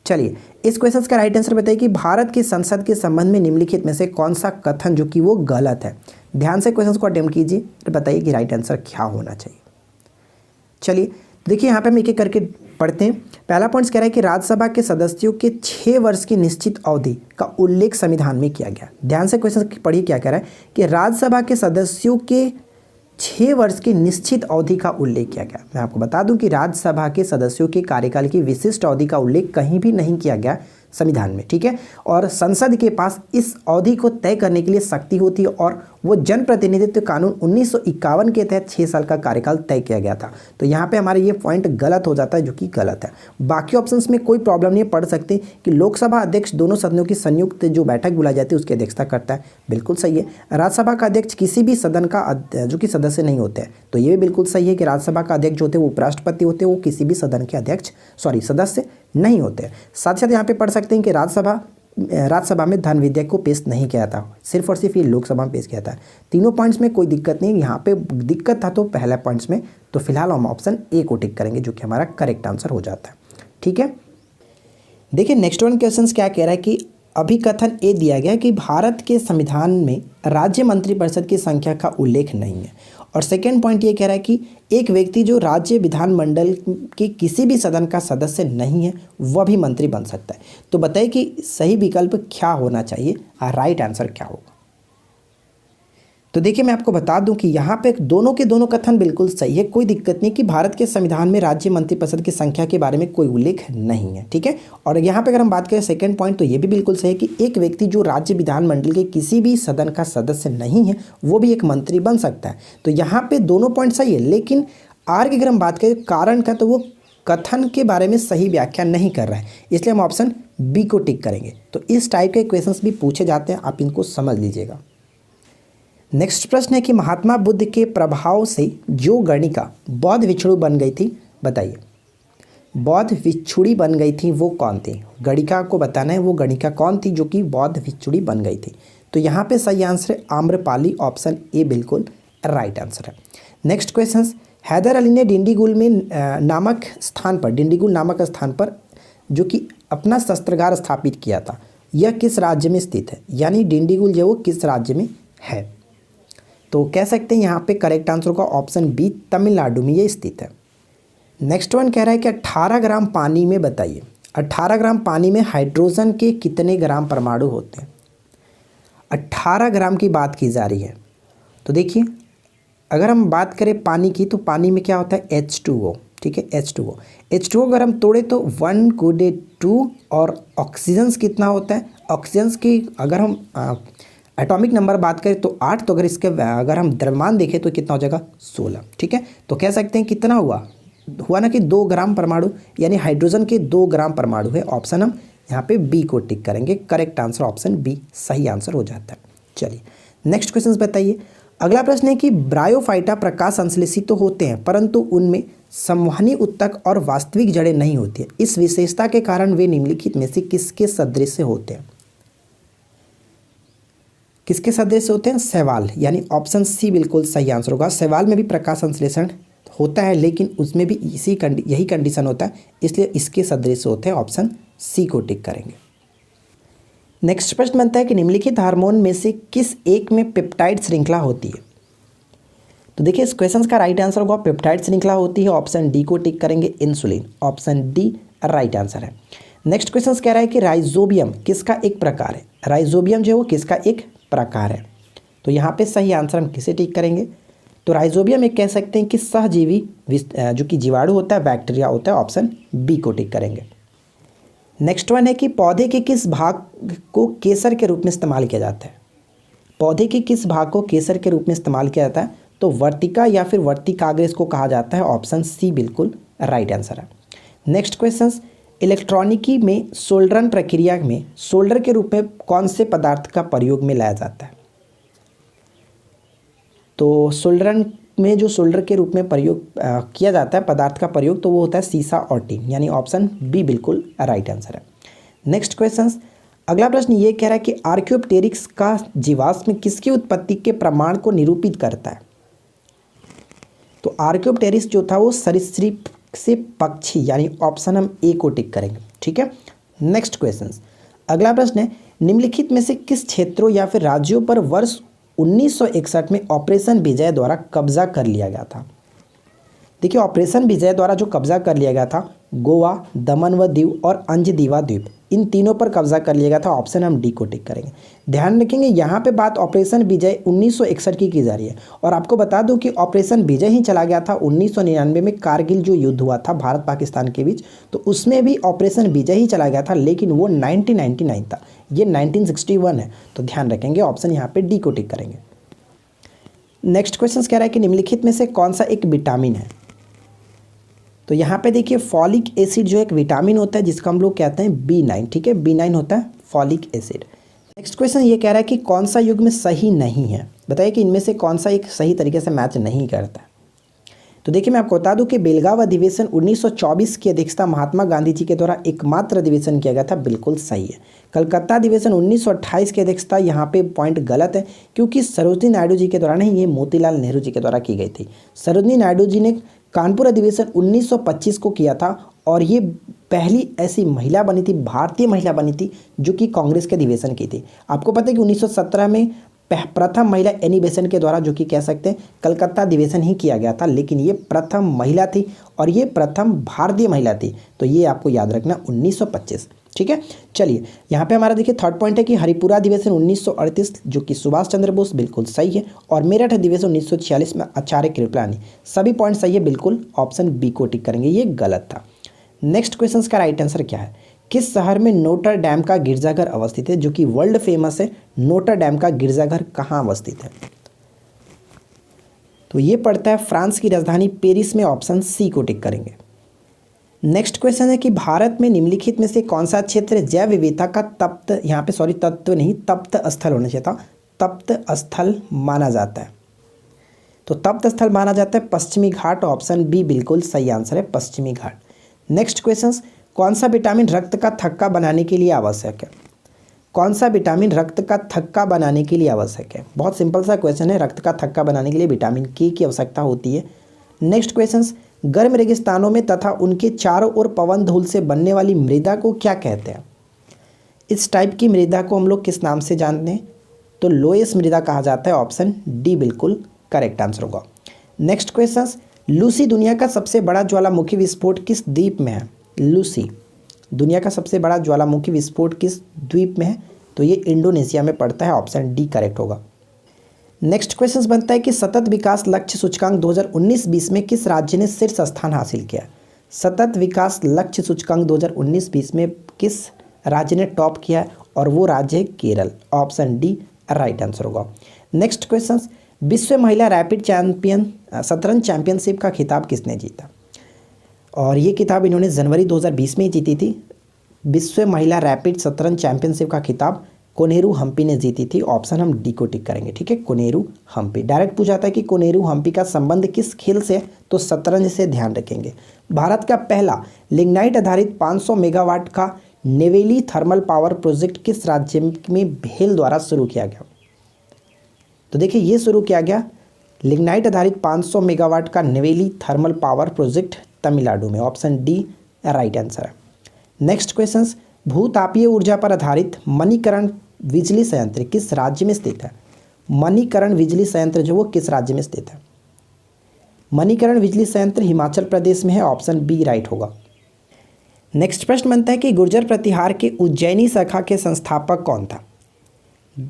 चलिए इस क्वेश्चन का राइट आंसर बताइए कि भारत की संसद के संबंध में निम्नलिखित में से कौन सा कथन जो कि वो गलत है। ध्यान से क्वेश्चन को अटेम्प्ट कीजिए और बताइए कि राइट आंसर क्या होना चाहिए। चलिए देखिए यहाँ पे हम एक एक करके पढ़ते हैं। पहला पॉइंट कह रहा है कि राज्यसभा के सदस्यों के 6 वर्ष की निश्चित अवधि का उल्लेख संविधान में किया गया। ध्यान से क्वेश्चन पढ़िए क्या कह रहा है कि राज्यसभा के सदस्यों के 6 वर्ष की निश्चित अवधि का उल्लेख किया गया। मैं आपको बता दूं कि राज्यसभा के सदस्यों के कार्यकाल की विशिष्ट अवधि का उल्लेख कहीं भी नहीं किया गया संविधान में, ठीक है। और संसद के पास इस अवधि को तय करने के लिए शक्ति होती है और वो जनप्रतिनिधित्व कानून 1951 के तहत 6 साल का कार्यकाल तय किया गया था। तो यहाँ पे हमारे ये पॉइंट गलत हो जाता है, जो कि गलत है। बाकी ऑप्शंस में कोई प्रॉब्लम नहीं है, पढ़ सकते हैं कि लोकसभा अध्यक्ष दोनों सदनों की संयुक्त जो बैठक बुलाई जाती है उसकी अध्यक्षता करता है, बिल्कुल सही है। राज्यसभा का अध्यक्ष किसी भी सदन का जो कि सदस्य नहीं होते हैं, तो ये भी बिल्कुल सही है कि राज्यसभा का अध्यक्ष जो होते हैं वो उपराष्ट्रपति होते हैं, वो किसी भी सदन के सदस्य नहीं होते। साथ ही साथ यहाँ पे पढ़ सकते हैं कि राज्यसभा में धन विधेयक को पेश नहीं किया था, सिर्फ और सिर्फ ये लोकसभा में पेश किया था। तीनों पॉइंट्स में कोई दिक्कत नहीं, यहाँ पे दिक्कत था तो पहला पॉइंट्स में। तो फिलहाल हम ऑप्शन ए को टिक करेंगे, जो कि हमारा करेक्ट आंसर हो जाता है, ठीक है। देखिए नेक्स्ट वन क्वेश्चन क्या कह रहा है कि अभिकथन ए दिया गया कि भारत के संविधान में राज्य मंत्रिपरिषद की संख्या का उल्लेख नहीं है। और सेकेंड पॉइंट ये कह रहा है कि एक व्यक्ति जो राज्य विधानमंडल के किसी भी सदन का सदस्य नहीं है वह भी मंत्री बन सकता है। तो बताइए कि सही विकल्प क्या होना चाहिए और राइट आंसर क्या होगा। तो देखिए मैं आपको बता दूं कि यहाँ पे दोनों के दोनों कथन बिल्कुल सही है, कोई दिक्कत नहीं कि भारत के संविधान में राज्य मंत्रिपरिषद की संख्या के बारे में कोई उल्लेख नहीं है, ठीक है। और यहाँ पे अगर हम बात करें सेकंड पॉइंट, तो ये भी बिल्कुल सही है कि एक व्यक्ति जो राज्य विधानमंडल के किसी भी सदन का सदस्य नहीं है वो भी एक मंत्री बन सकता है। तो यहाँ पे दोनों पॉइंट सही है, लेकिन आर की अगर हम बात करें कारण का, तो वो कथन के बारे में सही व्याख्या नहीं कर रहा है, इसलिए हम ऑप्शन बी को टिक करेंगे। तो इस टाइप के क्वेश्चन भी पूछे जाते हैं, आप इनको समझ लीजिएगा। नेक्स्ट प्रश्न है कि महात्मा बुद्ध के प्रभाव से जो गणिका बौद्ध भिक्षु बन गई थी, बताइए। बौद्ध भिक्षुड़ी बन गई थी वो कौन थी? गणिका को बताना है वो गणिका कौन थी जो कि बौद्ध भिक्षुड़ी बन गई थी। तो यहाँ पे सही आंसर है आम्रपाली, ऑप्शन ए बिल्कुल राइट आंसर है। नेक्स्ट क्वेश्चन, हैदर अली ने डिंडीगुल नामक स्थान पर जो कि अपना शस्त्रागार स्थापित किया था, यह किस राज्य में स्थित है? यानी डिंडीगुल जो वो किस राज्य में है? तो कह सकते हैं यहाँ पे करेक्ट आंसर का ऑप्शन बी, तमिलनाडु में ये स्थित है। नेक्स्ट वन कह रहा है कि 18 ग्राम पानी में बताइए, 18 ग्राम पानी में हाइड्रोजन के कितने ग्राम परमाणु होते हैं? 18 ग्राम की बात की जा रही है। तो देखिए अगर हम बात करें पानी की, तो पानी में क्या होता है H2O, ठीक है, H2O। H2O अगर हम तोड़े तो 1 गुणे 2 और ऑक्सीजन कितना होता है, ऑक्सीजन की अगर हम एटॉमिक नंबर बात करें तो 8, तो अगर हम द्रव्यमान देखें तो कितना हो जाएगा 16। ठीक है, तो कह सकते हैं कितना हुआ ना कि 2 ग्राम परमाणु, यानी हाइड्रोजन के 2 ग्राम परमाणु है। ऑप्शन हम यहाँ पे बी को टिक करेंगे, करेक्ट आंसर ऑप्शन बी सही आंसर हो जाता है। चलिए नेक्स्ट क्वेश्चन बताइए। अगला प्रश्न है कि ब्रायोफाइटा प्रकाश संश्लेषित तो होते हैं परंतु उनमें संवहनी उत्तक और वास्तविक जड़ें नहीं होती है। इस विशेषता के कारण वे निम्नलिखित में से किसके सदृश होते हैं? किसके सदृश होते हैं? शैवाल, यानी ऑप्शन सी बिल्कुल सही आंसर होगा। शैवाल में भी प्रकाश संश्लेषण होता है लेकिन उसमें भी यही कंडीशन होता है, इसलिए इसके सदृश होते हैं। ऑप्शन सी को टिक करेंगे। नेक्स्ट प्रश्न बनता है कि निम्नलिखित हार्मोन में से किस एक में पेप्टाइड श्रृंखला होती है? तो देखिए इस क्वेश्चन का राइट आंसर होगा पेप्टाइड श्रृंखला होती है। ऑप्शन डी को टिक करेंगे, insulin. Option D right answer है। नेक्स्ट क्वेश्चन कह रहा है कि राइजोबियम किसका एक प्रकार है? राइजोबियम जो है वो किसका एक प्रकार है? तो यहाँ पे सही आंसर हम किसे टिक करेंगे? तो राइजोबियम एक कह सकते हैं कि सहजीवी जो कि जीवाणु होता है, बैक्टीरिया होता है। ऑप्शन बी को टिक करेंगे। नेक्स्ट वन है कि पौधे के किस भाग को केसर के रूप में इस्तेमाल किया जाता है? पौधे के किस भाग को केसर के रूप में इस्तेमाल किया जाता है? तो वर्तिका या फिर वर्तिकाग्र इसको कहा जाता है। ऑप्शन सी बिल्कुल राइट आंसर है। नेक्स्ट क्वेश्चन, इलेक्ट्रॉनिकी में सोल्डरन प्रक्रिया में सोल्डर के रूप में कौन से पदार्थ का प्रयोग में लाया जाता है? तो सोल्डरन में जो सोल्डर के रूप में प्रयोग किया जाता है पदार्थ का प्रयोग, तो वो होता है सीसा और टीन, यानी ऑप्शन बी बिल्कुल राइट आंसर है। नेक्स्ट क्वेश्चन, अगला प्रश्न ये कह रहा है कि आर्कियोप्टेरिक्स का जीवाश्म किसकी उत्पत्ति के प्रमाण को निरूपित करता है? तो आर्कियोप्टेरिक्स जो था वो सरीसृप से पक्षी, यानी ऑप्शन हम ए को टिक करेंगे। ठीक है, नेक्स्ट क्वेश्चन, अगला प्रश्न है निम्नलिखित में से किस क्षेत्रों या फिर राज्यों पर वर्ष 1961 में ऑपरेशन विजय द्वारा कब्जा कर लिया गया था? देखिए ऑपरेशन विजय द्वारा जो कब्जा कर लिया गया था, गोवा, दमन व दीव और अंजदीवा द्वीप, इन तीनों पर कब्जा कर लिया गया था। ऑप्शन हम डी को टिक करेंगे। ध्यान रखेंगे यहाँ पे बात ऑपरेशन विजय 1961 की जा रही है, और आपको बता दूं कि ऑपरेशन विजय ही चला गया था 1999 में कारगिल जो युद्ध हुआ था भारत पाकिस्तान के बीच, तो उसमें भी ऑपरेशन विजय ही चला गया था, लेकिन वो 1999 था, ये 1961 है। तो ध्यान रखेंगे ऑप्शन यहाँ पे डी को टिक करेंगे। नेक्स्ट क्वेश्चन कह रहा है कि निम्नलिखित में से कौन सा एक विटामिन है? तो यहाँ पे देखिए फॉलिक एसिड जो एक विटामिन होता है जिसका हम लोग कहते हैं B9। ठीक है, B9 होता है फॉलिक एसिड। नेक्स्ट क्वेश्चन ये कह रहा है कि कौन सा युग्म सही नहीं है? बताइए कि इनमें से कौन सा एक सही तरीके से मैच नहीं करता है। तो देखिए मैं आपको बता दूं कि बेलगांव अधिवेशन 1924 की अध्यक्षता महात्मा गांधी जी के द्वारा एकमात्र अधिवेशन किया गया था, बिल्कुल सही है। कलकत्ता अधिवेशन 1928 की अध्यक्षता, यहाँ पे पॉइंट गलत है क्योंकि सरोजनी नायडू जी के द्वारा नहीं, ये मोतीलाल नेहरू जी के द्वारा की गई थी। सरोजनी नायडू जी ने कानपुर अधिवेशन 1925 को किया था, और ये पहली ऐसी महिला बनी थी, भारतीय महिला बनी थी जो कि कांग्रेस के अधिवेशन की थी। आपको पता है कि 1917 में प्रथम महिला एनी बेसेंट के द्वारा जो कि कह सकते हैं कलकत्ता अधिवेशन ही किया गया था, लेकिन ये प्रथम महिला थी और ये प्रथम भारतीय महिला थी। तो ये आपको याद रखना 1925। ठीक है, चलिए यहाँ पे हमारा देखिए थर्ड पॉइंट है कि हरिपुरा अधिवेशन 1938 जो कि सुभाष चंद्र बोस, बिल्कुल सही है। और मेरठ अधिवेशन 1946 में आचार्य कृपलानी, सभी पॉइंट सही है, बिल्कुल ऑप्शन बी को टिक करेंगे, ये गलत था। नेक्स्ट क्वेश्चन का राइट आंसर क्या है? किस शहर में नोटर डैम का गिरजाघर अवस्थित है, जो कि वर्ल्ड फेमस है? नोटर डैम का गिरजाघर कहाँ अवस्थित है? तो ये पड़ता है फ्रांस की राजधानी पेरिस में। ऑप्शन सी को टिक करेंगे। नेक्स्ट क्वेश्चन है कि भारत में निम्नलिखित में से कौन सा क्षेत्र जैव विविधता का तत्व नहीं तप्त स्थल होना चाहिए था, तप्त स्थल माना जाता है? तो तप्त स्थल माना जाता है पश्चिमी घाट। ऑप्शन बी बिल्कुल सही आंसर है, पश्चिमी घाट। नेक्स्ट क्वेश्चन, कौन सा विटामिन रक्त का थक्का बनाने के लिए आवश्यक है? कौन सा विटामिन रक्त का थक्का बनाने के लिए आवश्यक है? बहुत सिंपल सा क्वेश्चन है, रक्त का थक्का बनाने के लिए विटामिन के की आवश्यकता होती है। नेक्स्ट क्वेश्चन, गर्म रेगिस्तानों में तथा उनके चारों ओर पवन धूल से बनने वाली मृदा को क्या कहते हैं? इस टाइप की मृदा को हम लोग किस नाम से जानते हैं? तो लोएस मृदा कहा जाता है। ऑप्शन डी बिल्कुल करेक्ट आंसर होगा। नेक्स्ट क्वेश्चन, लूसी दुनिया का सबसे बड़ा ज्वालामुखी विस्फोट किस द्वीप में है? लूसी दुनिया का सबसे बड़ा ज्वालामुखी विस्फोट किस द्वीप में है? तो ये इंडोनेशिया में पड़ता है। ऑप्शन डी करेक्ट होगा। नेक्स्ट क्वेश्चन बनता है कि सतत विकास लक्ष्य सूचकांक 2019-20 में किस राज्य ने शीर्ष स्थान हासिल किया। सतत विकास लक्ष्य सूचकांक 2019-20 में किस राज्य ने टॉप किया और वो राज्य है Kerala. Option D right answer होगा। नेक्स्ट क्वेश्चन, विश्व महिला रैपिड शतरंज चैंपियनशिप का खिताब किसने जीता। और ये किताब इन्होंने जनवरी 2020 में ही जीती थी। विश्व महिला रैपिड शतरंज चैंपियनशिप का खिताब कोनेरू हम्पी ने जीती थी। ऑप्शन हम डी को टिक करेंगे, ठीक है, कोनेरू हम्पी। डायरेक्ट पूछा था कि कोनेरू हम्पी का संबंध किस खेल से, तो शतरंज से, ध्यान रखेंगे। भारत का पहला लिग्नाइट आधारित 500 मेगावाट का नेवेली थर्मल पावर प्रोजेक्ट किस राज्य में भेल द्वारा शुरू किया गया। तो देखिए ये शुरू किया गया लिग्नाइट आधारित 500 मेगावाट का Neyveli thermal power project Tamil Nadu में। ऑप्शन डी राइट आंसर है। नेक्स्ट क्वेश्चन, भूतापीय ऊर्जा पर आधारित मणिकरण बिजली संयंत्र किस राज्य में स्थित है। मणिकरण बिजली संयंत्र जो वो किस राज्य में स्थित है। मणिकरण बिजली संयंत्र हिमाचल प्रदेश में है। ऑप्शन बी राइट होगा। नेक्स्ट प्रश्न बनता है कि गुर्जर प्रतिहार के उज्जैनी शाखा के संस्थापक कौन था।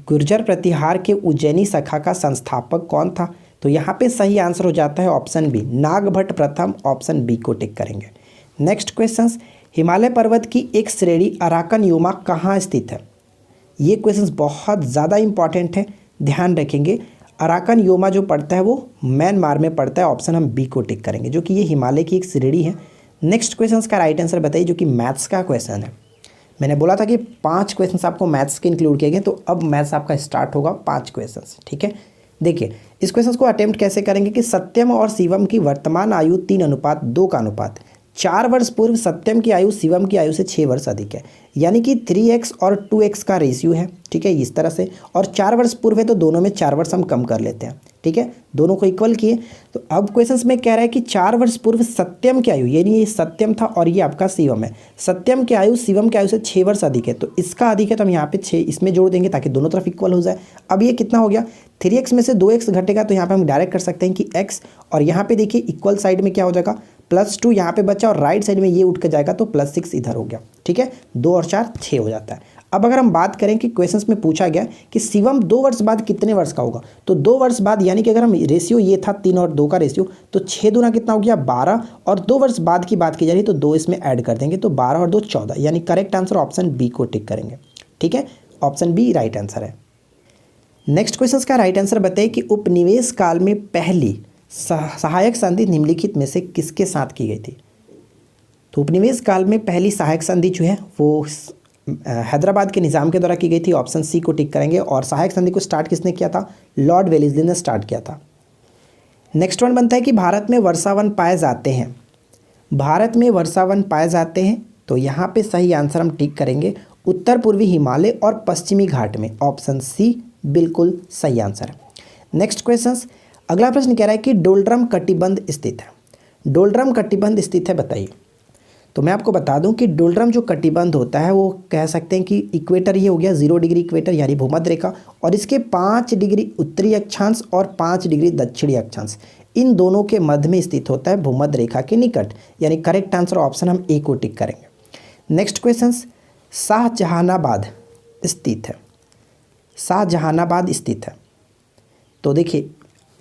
गुर्जर प्रतिहार के उज्जैनी शाखा का संस्थापक कौन था। तो यहाँ पे सही आंसर हो जाता है ऑप्शन बी नागभट्ट प्रथम। ऑप्शन बी को टिक करेंगे। नेक्स्ट क्वेश्चन, हिमालय पर्वत की एक श्रेणी अराकन योमा कहाँ स्थित है। ये क्वेश्चन बहुत ज़्यादा इंपॉर्टेंट है, ध्यान रखेंगे। अराकन योमा जो पड़ता है वो म्यांमार में पड़ता है। ऑप्शन हम बी को टिक करेंगे, जो कि ये हिमालय की एक श्रेणी है। नेक्स्ट क्वेश्चन का राइट आंसर बताइए, जो कि मैथ्स का क्वेश्चन है। मैंने बोला था कि 5 क्वेश्चन आपको मैथ्स के इंक्लूड किए गए, तो अब मैथ्स आपका स्टार्ट होगा 5 क्वेश्चन, ठीक है। देखिए इस क्वेश्चन को अटेम्प्ट कैसे करेंगे कि सत्यम और शिवम की वर्तमान आयु 3:2 का अनुपात। 4 वर्ष पूर्व सत्यम की आयु शिवम की आयु से 6 वर्ष अधिक है, यानी कि 3x और 2x का रेशियो है, ठीक है, इस तरह से। और 4 वर्ष पूर्व है तो दोनों में 4 वर्ष हम कम कर लेते हैं, ठीक है, दोनों को इक्वल किए। तो अब क्वेश्चन में कह रहा है कि 4 वर्ष पूर्व सत्यम की आयु, यानी ये सत्यम था और ये आपका शिवम है। सत्यम की आयु शिवम की आयु से 6 वर्ष अधिक है, तो इसका अधिक है तो हम यहाँ पे 6 इसमें जोड़ देंगे ताकि दोनों तरफ इक्वल हो जाए। अब ये कितना हो गया, 3x में से 2x घटेगा, तो यहाँ पे हम डायरेक्ट कर सकते हैं कि x, और यहाँ पे देखिए इक्वल साइड में क्या हो जाएगा, +2 यहाँ पे बचा और राइट साइड में ये उठ के जाएगा तो +6 इधर हो गया, ठीक है। 2 और 4 6 हो जाता है। अब अगर हम बात करें कि क्वेश्चंस में पूछा गया कि शिवम 2 वर्ष बाद कितने वर्ष का होगा, तो 2 वर्ष बाद, यानी कि अगर हम रेशियो ये था 3 और 2 का रेशियो, तो 6 दूना कितना हो गया 12, और 2 वर्ष बाद की बात की जा रही है तो 2 इसमें ऐड कर देंगे, तो 12 और 2 14, यानी करेक्ट आंसर ऑप्शन बी को टिक करेंगे, ठीक है, ऑप्शन बी राइट आंसर है। नेक्स्ट क्वेश्चन का राइट आंसर बताइए कि उपनिवेश काल में पहली सहायक संधि निम्नलिखित में से किसके साथ की गई थी। तो उपनिवेश काल में पहली सहायक संधि जो है वो हैदराबाद के निज़ाम के द्वारा की गई थी। ऑप्शन सी को टिक करेंगे। और सहायक संधि को स्टार्ट किसने किया था, लॉर्ड वेलेस्ली ने स्टार्ट किया था। नेक्स्ट वन बनता है कि भारत में वर्षावन पाए जाते हैं। भारत में वर्षावन पाए जाते हैं, तो यहाँ पे सही आंसर हम टिक करेंगे उत्तर पूर्वी हिमालय और पश्चिमी घाट में। ऑप्शन सी बिल्कुल सही आंसर है। नेक्स्ट क्वेश्चन, अगला प्रश्न कह रहा है कि डोलड्रम कटिबंध स्थित है। डोलड्रम कटिबंध स्थित है, बताइए। तो मैं आपको बता दूं कि डोलड्रम जो कटिबंध होता है वो कह सकते हैं कि इक्वेटर ये हो गया 0 डिग्री इक्वेटर यानी भूमध्य रेखा, और इसके 5 डिग्री उत्तरी अक्षांश और 5 डिग्री दक्षिणी अक्षांश, इन दोनों के मध्य में स्थित होता है भूमध्य रेखा के निकट, यानी करेक्ट आंसर ऑप्शन हम ए को टिक करेंगे। नेक्स्ट क्वेश्चन, शाहजहानाबाद स्थित है। शाहजहानाबाद स्थित है, तो देखिए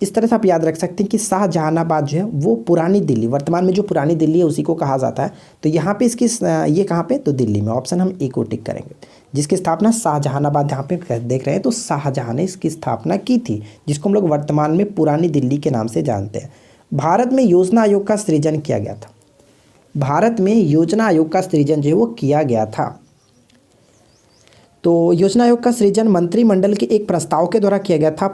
इस तरह से आप याद रख सकते हैं कि शाहजहानाबाद जो है वो पुरानी दिल्ली, वर्तमान में जो पुरानी दिल्ली है उसी को कहा जाता है। तो यहाँ पे इसकी ये कहाँ पे, तो दिल्ली में। ऑप्शन हम ए को टिक करेंगे। जिसकी स्थापना शाहजहानाबाद यहाँ पे देख रहे हैं तो शाहजहां ने इसकी स्थापना की थी, जिसको हम लोग वर्तमान में पुरानी दिल्ली के नाम से जानते हैं। भारत में योजना आयोग का सृजन किया गया था। भारत में योजना आयोग का सृजन जो है वो किया गया था। तो योजना आयोग का सृजन मंत्रिमंडल के एक प्रस्ताव के द्वारा किया गया था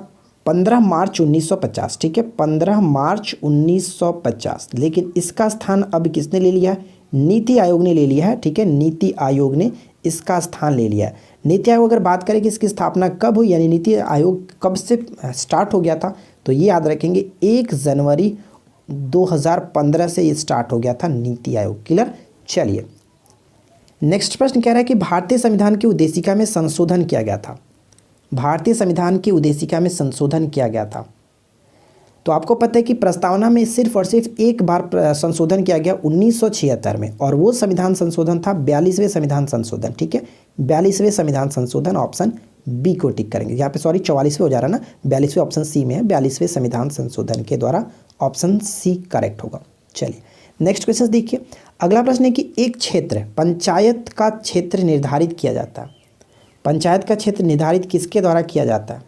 15 मार्च 1950, ठीक है, 15 मार्च 1950। लेकिन इसका स्थान अब किसने ले लिया है, नीति आयोग ने ले लिया है, ठीक है, नीति आयोग ने इसका स्थान ले लिया है। नीति आयोग अगर बात करें कि इसकी स्थापना कब हुई, यानी नीति आयोग कब से स्टार्ट हो गया था, तो ये याद रखेंगे 1 जनवरी 2015 से ये स्टार्ट हो गया था नीति आयोग। क्लियर। चलिए नेक्स्ट प्रश्न कह रहा है कि भारतीय संविधान की उद्देशिका में संशोधन किया गया था। भारतीय संविधान की उद्देशिका में संशोधन किया गया था। तो आपको पता है कि प्रस्तावना में सिर्फ और सिर्फ एक बार संशोधन किया गया 1976 में, और वो संविधान संशोधन था 42वें संविधान संशोधन, ठीक है, 42वें संविधान संशोधन। ऑप्शन बी को टिक करेंगे। यहाँ पे सॉरी 44वें हो जा रहा है ना, 42वें ऑप्शन सी में है, 42वें संविधान संशोधन के द्वारा ऑप्शन सी करेक्ट होगा। चलिए नेक्स्ट क्वेश्चन देखिए। अगला प्रश्न है कि एक क्षेत्र पंचायत का क्षेत्र निर्धारित किया जाता है। पंचायत का क्षेत्र निर्धारित किसके द्वारा किया जाता है?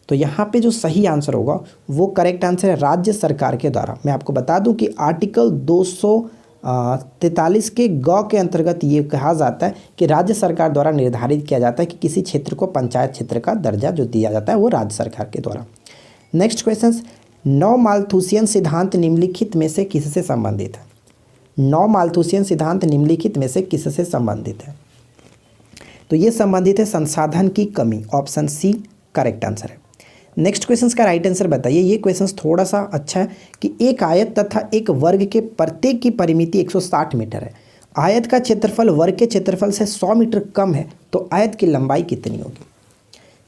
तो यहाँ पे जो सही आंसर होगा वो करेक्ट आंसर है राज्य सरकार के द्वारा। मैं आपको बता दूं कि आर्टिकल 243 के ग के अंतर्गत ये कहा जाता है कि राज्य सरकार द्वारा निर्धारित किया जाता है कि किसी क्षेत्र को पंचायत क्षेत्र का दर्जा जो दिया जाता है वो राज्य सरकार के द्वारा। नेक्स्ट क्वेश्चन, नौ माल्थुसियन सिद्धांत निम्नलिखित में से किससे संबंधित है? नौ माल्थुसियन सिद्धांत निम्नलिखित में से किससे संबंधित है? तो ये संबंधित है संसाधन की कमी, ऑप्शन सी करेक्ट आंसर है। नेक्स्ट क्वेश्चन का राइट आंसर बताइए। ये क्वेश्चन थोड़ा सा अच्छा है कि एक आयत तथा एक वर्ग के प्रत्येक की परिमिति 160 मीटर है। आयत का क्षेत्रफल वर्ग के क्षेत्रफल से 100 मीटर कम है, तो आयत की लंबाई कितनी होगी?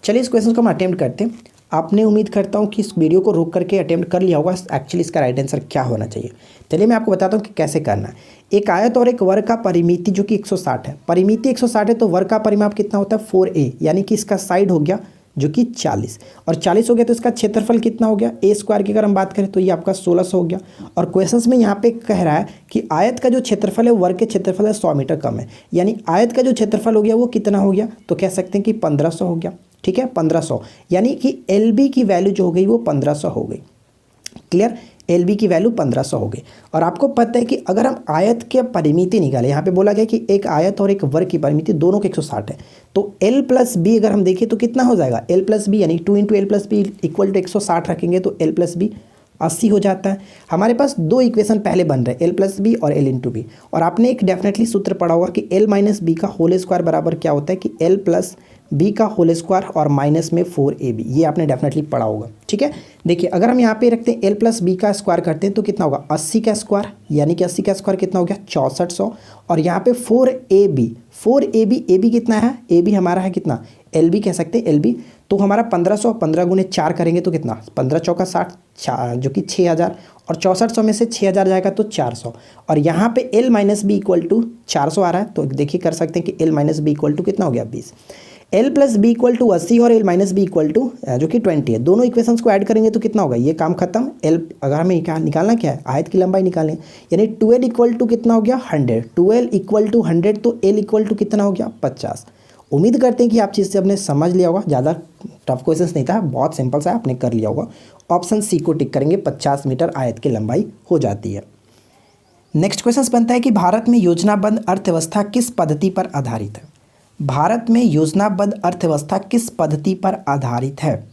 चलिए इस क्वेश्चन को हम अटेम्प्ट करते हैं। आपने उम्मीद करता हूँ कि इस वीडियो को रोक करके अटेम्प्ट कर लिया होगा एक्चुअली इसका राइट आंसर क्या होना चाहिए। चलिए मैं आपको बताता हूँ कि कैसे करना है। एक आयत और एक वर्ग का परिमिति जो कि 160 है, परिमिति 160 है तो वर्ग का परिमाप कितना होता है 4a, यानी कि इसका साइड हो गया जो कि 40 और 40 हो गया तो इसका क्षेत्रफल कितना हो गया a स्क्वायर की अगर हम बात करें तो ये आपका 1600 हो गया। और क्वेश्चंस में यहाँ पे कह रहा है कि आयत का जो क्षेत्रफल है वर्ग के क्षेत्रफल से 100 मीटर कम है, यानी आयत का जो क्षेत्रफल हो गया वो कितना हो गया, तो कह सकते हैं कि 1500 हो गया। ठीक है 1500, यानी कि LB की वैल्यू जो हो गई वो 1500 हो गई। क्लियर, LB की वैल्यू 1500 हो गई। और आपको पता है कि अगर हम आयत के परिमिति निकालें, यहाँ पे बोला गया कि एक आयत और एक वर्ग की परिमिति दोनों के 160 है, तो L प्लस बी अगर हम देखें तो कितना हो जाएगा, L प्लस बी यानी 2 into L plus B equal to 160 रखेंगे तो L प्लस बी 80 हो जाता है। हमारे पास दो इक्वेशन पहले बन रहे हैं L प्लस बी और L इंटू बी, और आपने एक डेफिनेटली सूत्र पढ़ा होगा कि L माइनस बी का होल स्क्वायर बराबर क्या होता है कि L प्लस बी का होल स्क्वायर और माइनस में 4ab, ये आपने डेफिनेटली पढ़ा होगा। ठीक है, देखिए अगर हम यहाँ पे रखते हैं L प्लस बी का स्क्वायर करते हैं तो कितना होगा 80 का स्क्वायर, यानी कि 80 का स्क्वायर कितना हो गया 6400, और यहाँ पे 4ab ab कितना है, ab हमारा है कितना LB कह सकते हैं LB, तो हमारा 1500, 15 गुने 4 करेंगे तो कितना 15 चौका 60 जो कि 6000, और 6400 में से 6000 जाएगा तो 400, और यहाँ पे L minus B equal to 400 आ रहा है, तो देखिए कर सकते हैं कि L minus B equal to कितना हो गया 20, L plus B equal to 80 और L minus B equal to जो कि 20 है। दोनों इक्वेशंस को ऐड करेंगे तो कितना होगा, ये काम खत्म। L अगर हमें निकालना क्या है, आयत की लंबाई निकालें, यानी 2L इक्वल टू कितना हो गया 100, 2L इक्वल टू 100 तो L इक्वल टू कितना हो गया 50। उम्मीद करते हैं कि आप चीज़ से आपने समझ लिया होगा, ज़्यादा टफ क्वेश्चन नहीं था, बहुत सिंपल सा आपने कर लिया होगा। ऑप्शन सी को टिक करेंगे, 50 मीटर आयत की लंबाई हो जाती है। नेक्स्ट क्वेश्चन बनता है कि भारत में योजनाबद्ध अर्थव्यवस्था किस पद्धति पर आधारित है? भारत में योजनाबद्ध अर्थव्यवस्था किस पद्धति पर आधारित है?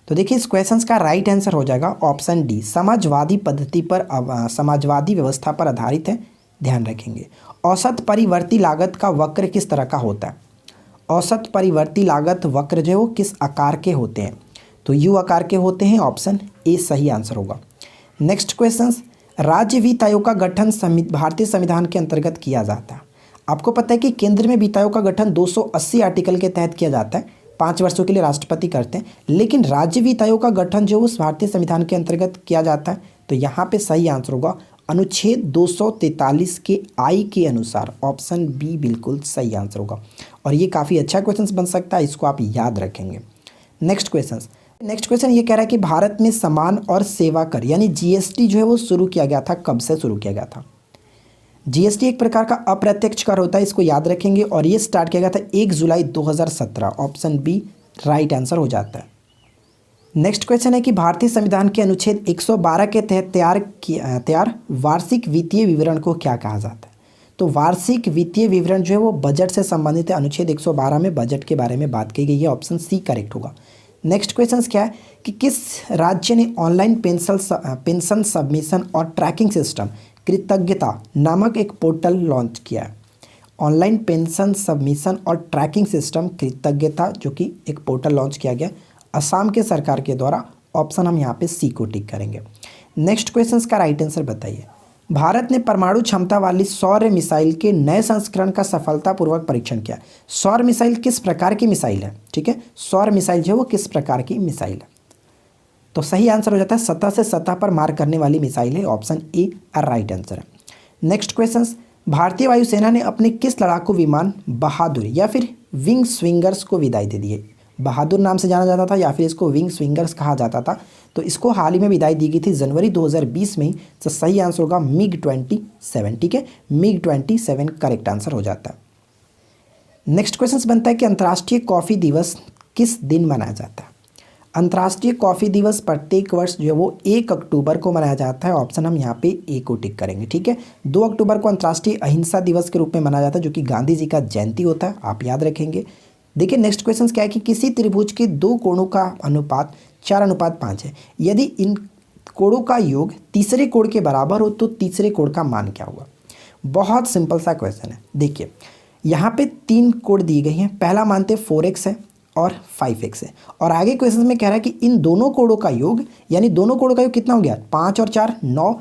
तो देखिए इस क्वेश्चन का राइट आंसर हो जाएगा ऑप्शन डी, समाजवादी पद्धति पर, समाजवादी व्यवस्था पर आधारित है। ध्यान रखेंगे। औसत परिवर्ती लागत का वक्र किस तरह का होता है? औसत परिवर्ती लागत वक्र जो है वो किस आकार के होते हैं? तो यू आकार के होते हैं, ऑप्शन ए सही आंसर होगा। नेक्स्ट क्वेश्चन, राज्य वित्त आयोग का गठन भारतीय संविधान के अंतर्गत किया जाता है। आपको पता है कि केंद्र में वित्त आयोग का गठन 280 आर्टिकल के तहत किया जाता है, 5 वर्षों के लिए राष्ट्रपति करते हैं, लेकिन राज्य वित्त आयोग का गठन जो उस भारतीय संविधान के अंतर्गत किया जाता है, तो यहाँ पे सही आंसर होगा अनुच्छेद 243 के आई के अनुसार, ऑप्शन बी बिल्कुल सही आंसर होगा। और ये काफ़ी अच्छा क्वेश्चन बन सकता है, इसको आप याद रखेंगे। नेक्स्ट क्वेश्चन ये कह रहा है कि भारत में सामान और सेवा कर यानी GST जो है वो शुरू किया गया था, कब से शुरू किया गया था? GST एक प्रकार का अप्रत्यक्ष कर होता है, इसको याद रखेंगे, और ये स्टार्ट किया गया था 1 जुलाई 2017, ऑप्शन बी राइट आंसर हो जाता है। नेक्स्ट क्वेश्चन है कि भारतीय संविधान के अनुच्छेद 112 के तहत तैयार वार्षिक वित्तीय विवरण को क्या कहा जाता है? तो वार्षिक वित्तीय विवरण जो है वो बजट से संबंधित है, अनुच्छेद 112 में बजट के बारे में बात की गई है, ऑप्शन सी करेक्ट होगा। नेक्स्ट क्वेश्चन क्या है कि किस राज्य ने ऑनलाइन पेंशन सबमिशन और ट्रैकिंग सिस्टम कृतज्ञता नामक एक पोर्टल लॉन्च किया है? ऑनलाइन पेंशन सबमिशन और ट्रैकिंग सिस्टम कृतज्ञता जो कि एक पोर्टल लॉन्च किया गया असम के सरकार के द्वारा, ऑप्शन हम यहाँ पे सी को टिक करेंगे। नेक्स्ट क्वेश्चन का राइट आंसर बताइए। भारत ने परमाणु क्षमता वाली सौर मिसाइल के नए संस्करण का सफलतापूर्वक परीक्षण किया। सौर मिसाइल किस प्रकार की मिसाइल है? ठीक है, सौर मिसाइल जो है वो किस प्रकार की मिसाइल है? तो सही आंसर हो जाता है सतह से सतह पर मार करने वाली मिसाइल है, ऑप्शन ए राइट आंसर है। नेक्स्ट क्वेश्चन, भारतीय वायुसेना ने अपने किस लड़ाकू विमान बहादुर या फिर विंग स्विंगर्स को विदाई दे दी है। बहादुर नाम से जाना जाता था या फिर इसको विंग स्विंगर्स कहा जाता था। तो इसको हाल ही में विदाई दी गई थी जनवरी 2020 में ही। तो सही आंसर होगा MiG-27। ठीक है, MiG-27 करेक्ट आंसर हो जाता है। नेक्स्ट क्वेश्चन बनता है कि अंतर्राष्ट्रीय कॉफ़ी दिवस किस दिन मनाया जाता है। अंतर्राष्ट्रीय कॉफ़ी दिवस प्रत्येक वर्ष जो है वो 1 अक्टूबर को मनाया जाता है। ऑप्शन हम यहाँ पे ए को टिक करेंगे। ठीक है, 2 अक्टूबर को अंतर्राष्ट्रीय अहिंसा दिवस के रूप में मनाया जाता है, जो कि गांधी जी का जयंती होता है, आप याद रखेंगे। देखिए नेक्स्ट क्वेश्चन क्या है कि किसी त्रिभुज के 2 कोणों का अनुपात 4:5 है। यदि इन कोणों का योग तीसरे कोण के बराबर हो तो तीसरे कोण का मान क्या होगा। बहुत सिंपल सा क्वेश्चन है। देखिए यहाँ पे 3 कोण दी गई हैं। पहला मानते 4x है और 5x है, और आगे क्वेश्चन में कह रहा है कि इन दोनों कोणों का योग, यानी दोनों कोणों का योग कितना हो गया, 5 और 4 9,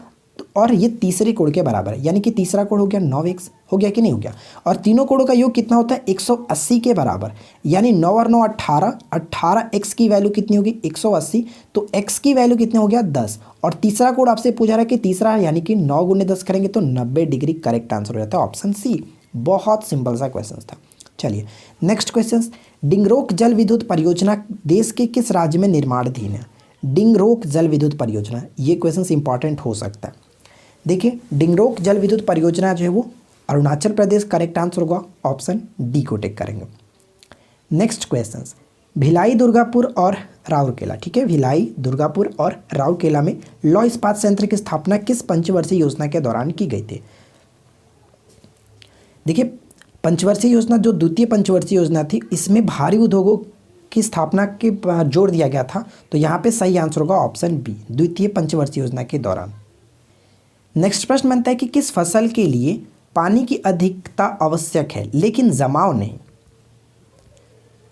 और ये तीसरे कोण के बराबर है, यानी कि तीसरा कोण हो गया 9x, हो गया कि नहीं हो गया। और तीनों कोणों का योग कितना होता है 180 के बराबर, यानी 9 और 9 18, 18x की वैल्यू कितनी होगी 180, तो x की वैल्यू कितनी हो गया 10। और तीसरा कोण आपसे पूछा रहा है कि तीसरा, यानी कि 9 × 10 करेंगे तो 90 डिग्री करेक्ट आंसर हो जाता है ऑप्शन सी। बहुत सिंपल सा क्वेश्चन था। चलिए नेक्स्ट क्वेश्चन, डिंगरोक जल विद्युत परियोजना देश के किस राज्य में निर्माणाधीन है। डिंगरोक जल विद्युत परियोजना, ये क्वेश्चन इंपॉर्टेंट हो सकता है। देखिए डिंगरोक जल विद्युत परियोजना जो है वो अरुणाचल प्रदेश करेक्ट आंसर होगा, ऑप्शन डी को टिक करेंगे। नेक्स्ट क्वेश्चन, भिलाई दुर्गापुर और राउरकेला। ठीक है, भिलाई दुर्गापुर और राउरकेला में लौह इस्पात संयंत्र की स्थापना किस पंचवर्षीय योजना के दौरान की गई थी। देखिए पंचवर्षीय योजना जो द्वितीय पंचवर्षीय योजना थी, इसमें भारी उद्योगों की स्थापना के जोड़ दिया गया था। तो यहाँ पे सही आंसर होगा ऑप्शन बी, द्वितीय पंचवर्षीय योजना के दौरान। नेक्स्ट प्रश्न बनता है कि किस फसल के लिए पानी की अधिकता आवश्यक है लेकिन जमाव नहीं।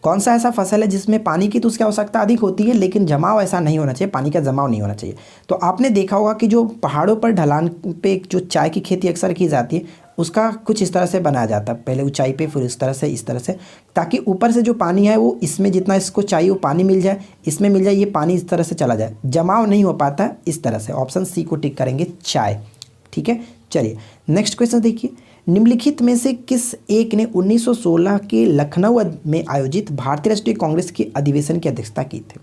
कौन सा ऐसा फसल है जिसमें पानी की तो उसकी आवश्यकता अधिक होती है लेकिन जमाव ऐसा नहीं होना चाहिए, पानी का जमाव नहीं होना चाहिए। तो आपने देखा होगा कि जो पहाड़ों पर ढलान पे जो चाय की खेती अक्सर की जाती है, उसका कुछ इस तरह से बनाया जाता है, पहले ऊंचाई पे फिर इस तरह से, ताकि ऊपर से जो पानी है वो इसमें जितना इसको चाहिए वो पानी मिल जाए, इसमें मिल जाए, ये पानी इस तरह से चला जाए, जमाव नहीं हो पाता है इस तरह से। ऑप्शन सी को टिक करेंगे, चाय। ठीक है, चलिए नेक्स्ट क्वेश्चन देखिए, निम्नलिखित में से किस एक ने 1916 के लखनऊ में आयोजित भारतीय राष्ट्रीय कांग्रेस के अधिवेशन की अध्यक्षता की थी।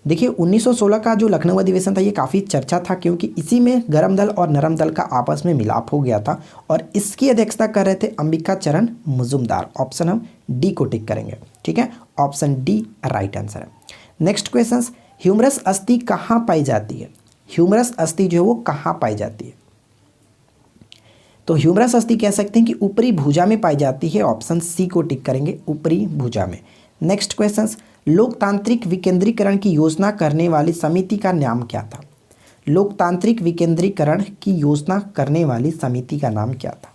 देखिए 1916 का जो लखनऊ अधिवेशन था ये काफ़ी चर्चा था, क्योंकि इसी में गरम दल और नरम दल का आपस में मिलाप हो गया था, और इसकी अध्यक्षता कर रहे थे अंबिका चरण मुजुमदार। ऑप्शन हम डी को टिक करेंगे। ठीक है, ऑप्शन डी राइट आंसर है। नेक्स्ट क्वेश्चन, ह्यूमरस अस्थि कहाँ पाई जाती है। ह्यूमरस अस्थि जो है वो कहाँ पाई जाती है। तो ह्यूमरस अस्थि कह सकते हैं कि ऊपरी भुजा में पाई जाती है। ऑप्शन सी को टिक करेंगे, ऊपरी भुजा में। नेक्स्ट क्वेश्चन, लोकतांत्रिक विकेंद्रीकरण की योजना करने वाली समिति का नाम क्या था। लोकतांत्रिक विकेंद्रीकरण की योजना करने वाली समिति का नाम क्या था,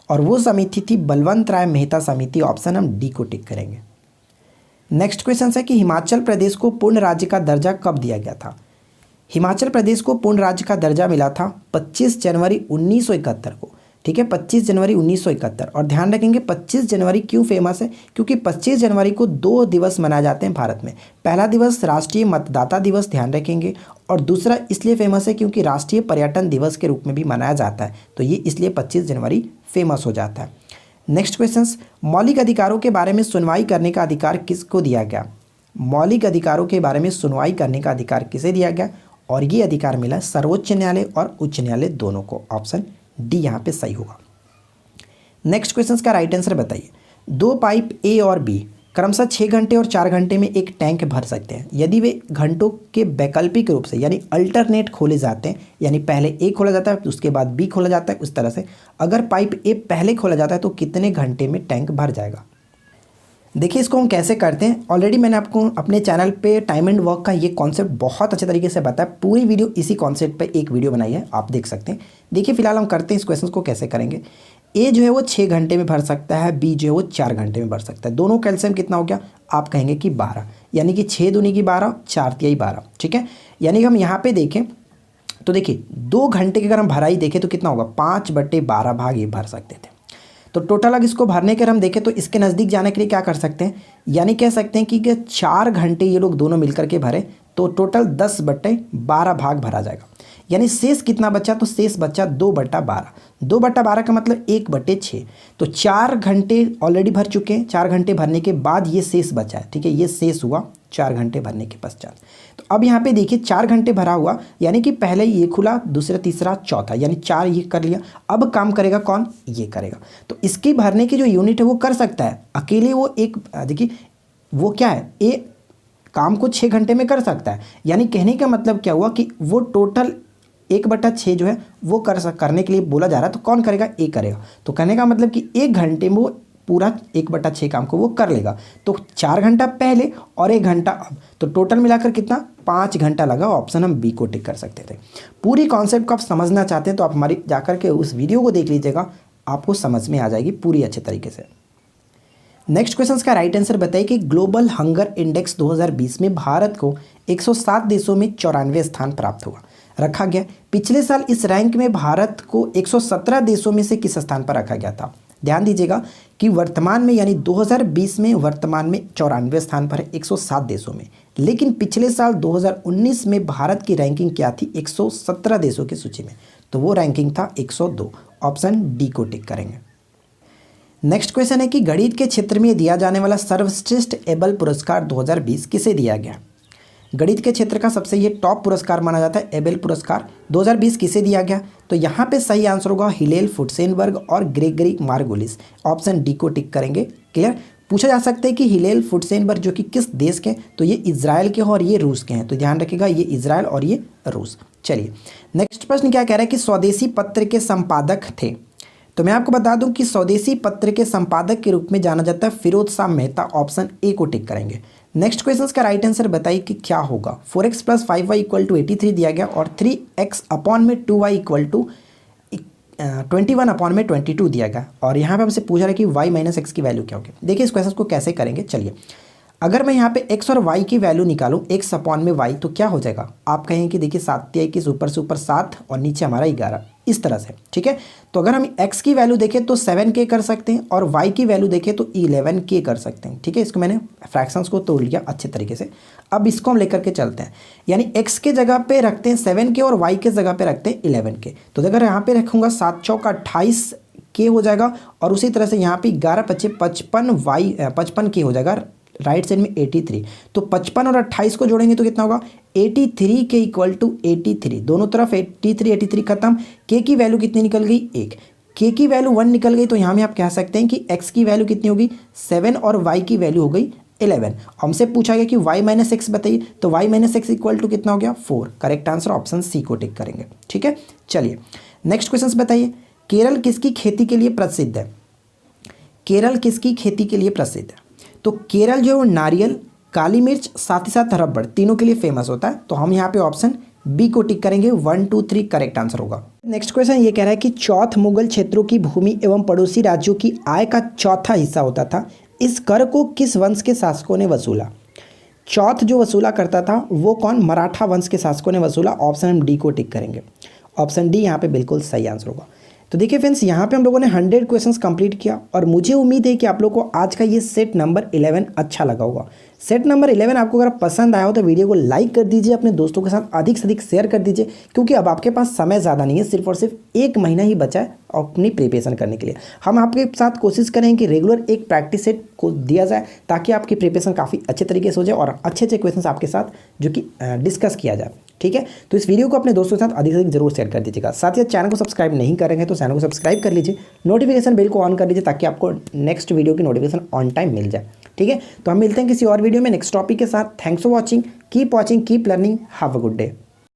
और वो समिति थी बलवंत राय मेहता समिति। ऑप्शन हम डी को टिक करेंगे। नेक्स्ट क्वेश्चन है कि हिमाचल प्रदेश को पूर्ण राज्य का दर्जा कब दिया गया था। हिमाचल प्रदेश को पूर्ण राज्य का दर्जा मिला था 25 जनवरी 1971 को। ठीक है, 25 जनवरी 1971। और ध्यान रखेंगे 25 जनवरी क्यों फेमस है, क्योंकि 25 जनवरी को 2 दिवस मनाए जाते हैं भारत में। पहला दिवस राष्ट्रीय मतदाता दिवस, ध्यान रखेंगे, और दूसरा इसलिए फेमस है क्योंकि राष्ट्रीय पर्यटन दिवस के रूप में भी मनाया जाता है, तो ये इसलिए 25 जनवरी फेमस हो जाता है। नेक्स्ट क्वेश्चन, मौलिक अधिकारों के बारे में सुनवाई करने का अधिकार किसको दिया गया। मौलिक अधिकारों के बारे में सुनवाई करने का अधिकार किसे दिया गया, और ये अधिकार मिला सर्वोच्च न्यायालय और उच्च न्यायालय दोनों को। ऑप्शन डी यहाँ पे सही होगा। नेक्स्ट क्वेश्चन का राइट आंसर बताइए। 2 पाइप ए और बी क्रमशः 6 घंटे और 4 घंटे में एक टैंक भर सकते हैं यदि वे घंटों के वैकल्पिक रूप से यानी अल्टरनेट खोले जाते हैं, यानी पहले ए खोला जाता है उसके बाद बी खोला जाता है, उस तरह से अगर पाइप ए पहले खोला जाता है तो कितने घंटे में टैंक भर जाएगा। देखिए इसको हम कैसे करते हैं, ऑलरेडी मैंने आपको अपने चैनल पे टाइम एंड वर्क का ये कॉन्सेप्ट बहुत अच्छे तरीके से बताया। पूरी वीडियो इसी कॉन्सेप्ट पे एक वीडियो बनाई है, आप देख सकते हैं। देखिए फिलहाल हम करते हैं इस क्वेश्चन को कैसे करेंगे। ए जो है वो 6 घंटे में भर सकता है, बी जो है वो 4 घंटे में भर सकता है। दोनों कैल्शियम कितना हो गया, आप कहेंगे कि 12, यानी कि 6 दूनी की 12, 4 तिहाई 12। ठीक है, यानी कि हम यहाँ पे देखें तो देखिए 2 घंटे की अगर हम भराई देखें तो कितना होगा, 5/12 भाग ये भर सकते थे। तो टोटल अगर इसको भरने के हम देखें तो इसके नज़दीक जाने के लिए क्या कर सकते हैं, यानी कह सकते हैं कि 4 घंटे ये लोग दोनों मिलकर के भरे तो टोटल 10/12 भाग भरा जाएगा। यानी शेष कितना बचा, तो शेष बचा 2/12। 2/12 का मतलब 1/6। तो 4 घंटे ऑलरेडी भर चुके हैं, 4 घंटे भरने के बाद ये शेष बचा है, ठीक है, ये शेष हुआ 4 घंटे भरने के पश्चात। तो अब यहाँ पे देखिए 4 घंटे भरा हुआ, यानी कि पहले ये खुला, दूसरा, तीसरा, चौथा, यानी 4 ये कर लिया। अब काम करेगा कौन, ये करेगा। तो इसकी भरने की जो यूनिट है वो कर सकता है अकेले, वो एक देखिए वो क्या है, ए काम को 6 घंटे में कर सकता है। यानी कहने का मतलब क्या हुआ कि वो टोटल 1/6 जो है वो करने के लिए बोला जा रहा है, तो कौन करेगा, ए करेगा। तो कहने का मतलब कि 1 घंटे में वो पूरा 1/6 काम को वो कर लेगा। तो 4 घंटा पहले और 1 घंटा अब, तो टोटल मिलाकर कितना, 5 घंटा लगा। ऑप्शन हम बी को टिक कर सकते थे। पूरी कॉन्सेप्ट को आप समझना चाहते हैं तो आप हमारी जाकर के उस वीडियो को देख लीजिएगा, आपको समझ में आ जाएगी पूरी अच्छे तरीके से। नेक्स्ट क्वेश्चन का राइट आंसर बताइए कि ग्लोबल हंगर इंडेक्स 2020 में भारत को 107 देशों में 94 स्थान प्राप्त हुआ रखा गया। पिछले साल इस रैंक में भारत को 117 देशों में से किस स्थान पर रखा गया था। ध्यान दीजिएगा कि वर्तमान में यानी 2020 में वर्तमान में 94 स्थान पर है 107 देशों में, लेकिन पिछले साल 2019 में भारत की रैंकिंग क्या थी, 117 देशों की सूची में, तो वो रैंकिंग था 102। ऑप्शन डी को टिक करेंगे। नेक्स्ट क्वेश्चन है कि गणित के क्षेत्र में दिया जाने वाला सर्वश्रेष्ठ एबल पुरस्कार 2020 किसे दिया गया। गणित के क्षेत्र का सबसे ये टॉप पुरस्कार माना जाता है एबेल पुरस्कार, 2020 किसे दिया गया। तो यहाँ पे सही आंसर होगा हिलेल फुटसेनबर्ग और ग्रेगरी मार्गोलिस। ऑप्शन डी को टिक करेंगे। क्लियर। पूछा जा सकता है कि हिलेल फुटसेनबर्ग जो कि किस देश के, तो ये इजराइल के हैं और ये रूस के हैं, तो ध्यान रखिएगा ये इजराइल और ये रूस। चलिए नेक्स्ट प्रश्न क्या कह रहा है कि स्वदेशी पत्र के संपादक थे। तो मैं आपको बता दूं कि स्वदेशी पत्र के संपादक के रूप में जाना जाता है फिरोज शाह मेहता। ऑप्शन ए को टिक करेंगे। नेक्स्ट क्वेश्चन का राइट आंसर बताइए कि क्या होगा। 4x + 5y = 83 दिया गया और 3x/2y = 21/22 दिया गया, और यहाँ पे हमसे पूछा रहा है कि y - x की वैल्यू क्या होगी। देखिए इस क्वेश्चन को कैसे करेंगे। चलिए अगर मैं यहाँ पे x और y की वैल्यू निकालूं, x/y तो क्या हो जाएगा, आप कहेंगे कि देखिए 7 21 ऊपर से ऊपर 7 और नीचे हमारा 11, इस तरह से, ठीक है। तो अगर हम x की वैल्यू देखें तो 7k कर सकते हैं और y की वैल्यू देखें तो 11k कर सकते हैं, ठीक है। इसको मैंने फ्रैक्शंस को तोड़ लिया अच्छे तरीके से। अब इसको हम लेकर के चलते हैं, यानी x के जगह पे रखते हैं 7k और y के जगह पे रखते हैं 11k। तो अगर यहाँ पे रखूँगा 7 चौका 28k हो जाएगा, और उसी तरह से यहाँ पे 11 × 55 55k हो जाएगा, राइट साइड में 83। तो 55 और 28 को जोड़ेंगे तो कितना होगा, 83k = 83। दोनों तरफ 83 खत्म। k की वैल्यू कितनी निकल गई, 1। k की वैल्यू 1 निकल गई, तो यहाँ में आप कह सकते हैं कि x की वैल्यू कितनी होगी 7 और y की वैल्यू हो गई 11। हमसे पूछा गया कि y - x बताइए, तो y - x = कितना हो गया 4। करेक्ट आंसर ऑप्शन सी को टिक करेंगे, ठीक है। चलिए नेक्स्ट क्वेश्चन बताइए केरल किसकी खेती के लिए प्रसिद्ध है। केरल किसकी खेती के लिए प्रसिद्ध है। तो केरल जो है नारियल, काली मिर्च, साथ ही साथ रबड़, तीनों के लिए फेमस होता है। तो हम यहाँ पे ऑप्शन बी को टिक करेंगे। 1 2 3 करेक्ट आंसर होगा। नेक्स्ट क्वेश्चन ये कह रहा है कि चौथ मुगल क्षेत्रों की भूमि एवं पड़ोसी राज्यों की आय का चौथा हिस्सा होता था। इस कर को किस वंश के शासकों ने वसूला। चौथ जो वसूला करता था वो कौन, मराठा वंश के शासकों ने वसूला। ऑप्शन हम डी को टिक करेंगे। ऑप्शन डी यहाँ पे बिल्कुल सही आंसर होगा। तो देखिए फ्रेंड्स यहाँ पे हम लोगों ने 100 क्वेश्चंस कंप्लीट किया, और मुझे उम्मीद है कि आप लोगों को आज का ये सेट नंबर 11 अच्छा लगा होगा। सेट नंबर 11 आपको अगर पसंद आया हो तो वीडियो को लाइक कर दीजिए, अपने दोस्तों के साथ अधिक से अधिक शेयर कर दीजिए, क्योंकि अब आपके पास समय ज़्यादा नहीं है, सिर्फ और सिर्फ 1 महीना ही बचा है अपनी प्रिपरेशन करने के लिए। हम आपके साथ कोशिश करेंगे कि रेगुलर एक प्रैक्टिस सेट को दिया जाए, ताकि आपकी प्रिपरेशन काफ़ी अच्छे तरीके से हो जाए और अच्छे अच्छे क्वेश्चन आपके साथ जो कि डिस्कस किया जाए, ठीक है। तो इस वीडियो को अपने दोस्तों के साथ अधिक से अधिक जरूर शेयर कर दीजिएगा। साथ ही चैनल को सब्सक्राइब नहीं करेंगे तो चैनल को सब्सक्राइब कर लीजिए, नोटिफिकेशन बेल को ऑन कर लीजिए, ताकि आपको नेक्स्ट वीडियो की नोटिफिकेशन ऑन टाइम मिल जाए, ठीक है। तो हम मिलते हैं किसी और वीडियो में नेक्स्ट टॉपिक के साथ। Thanks for watching, keep learning, have a good day.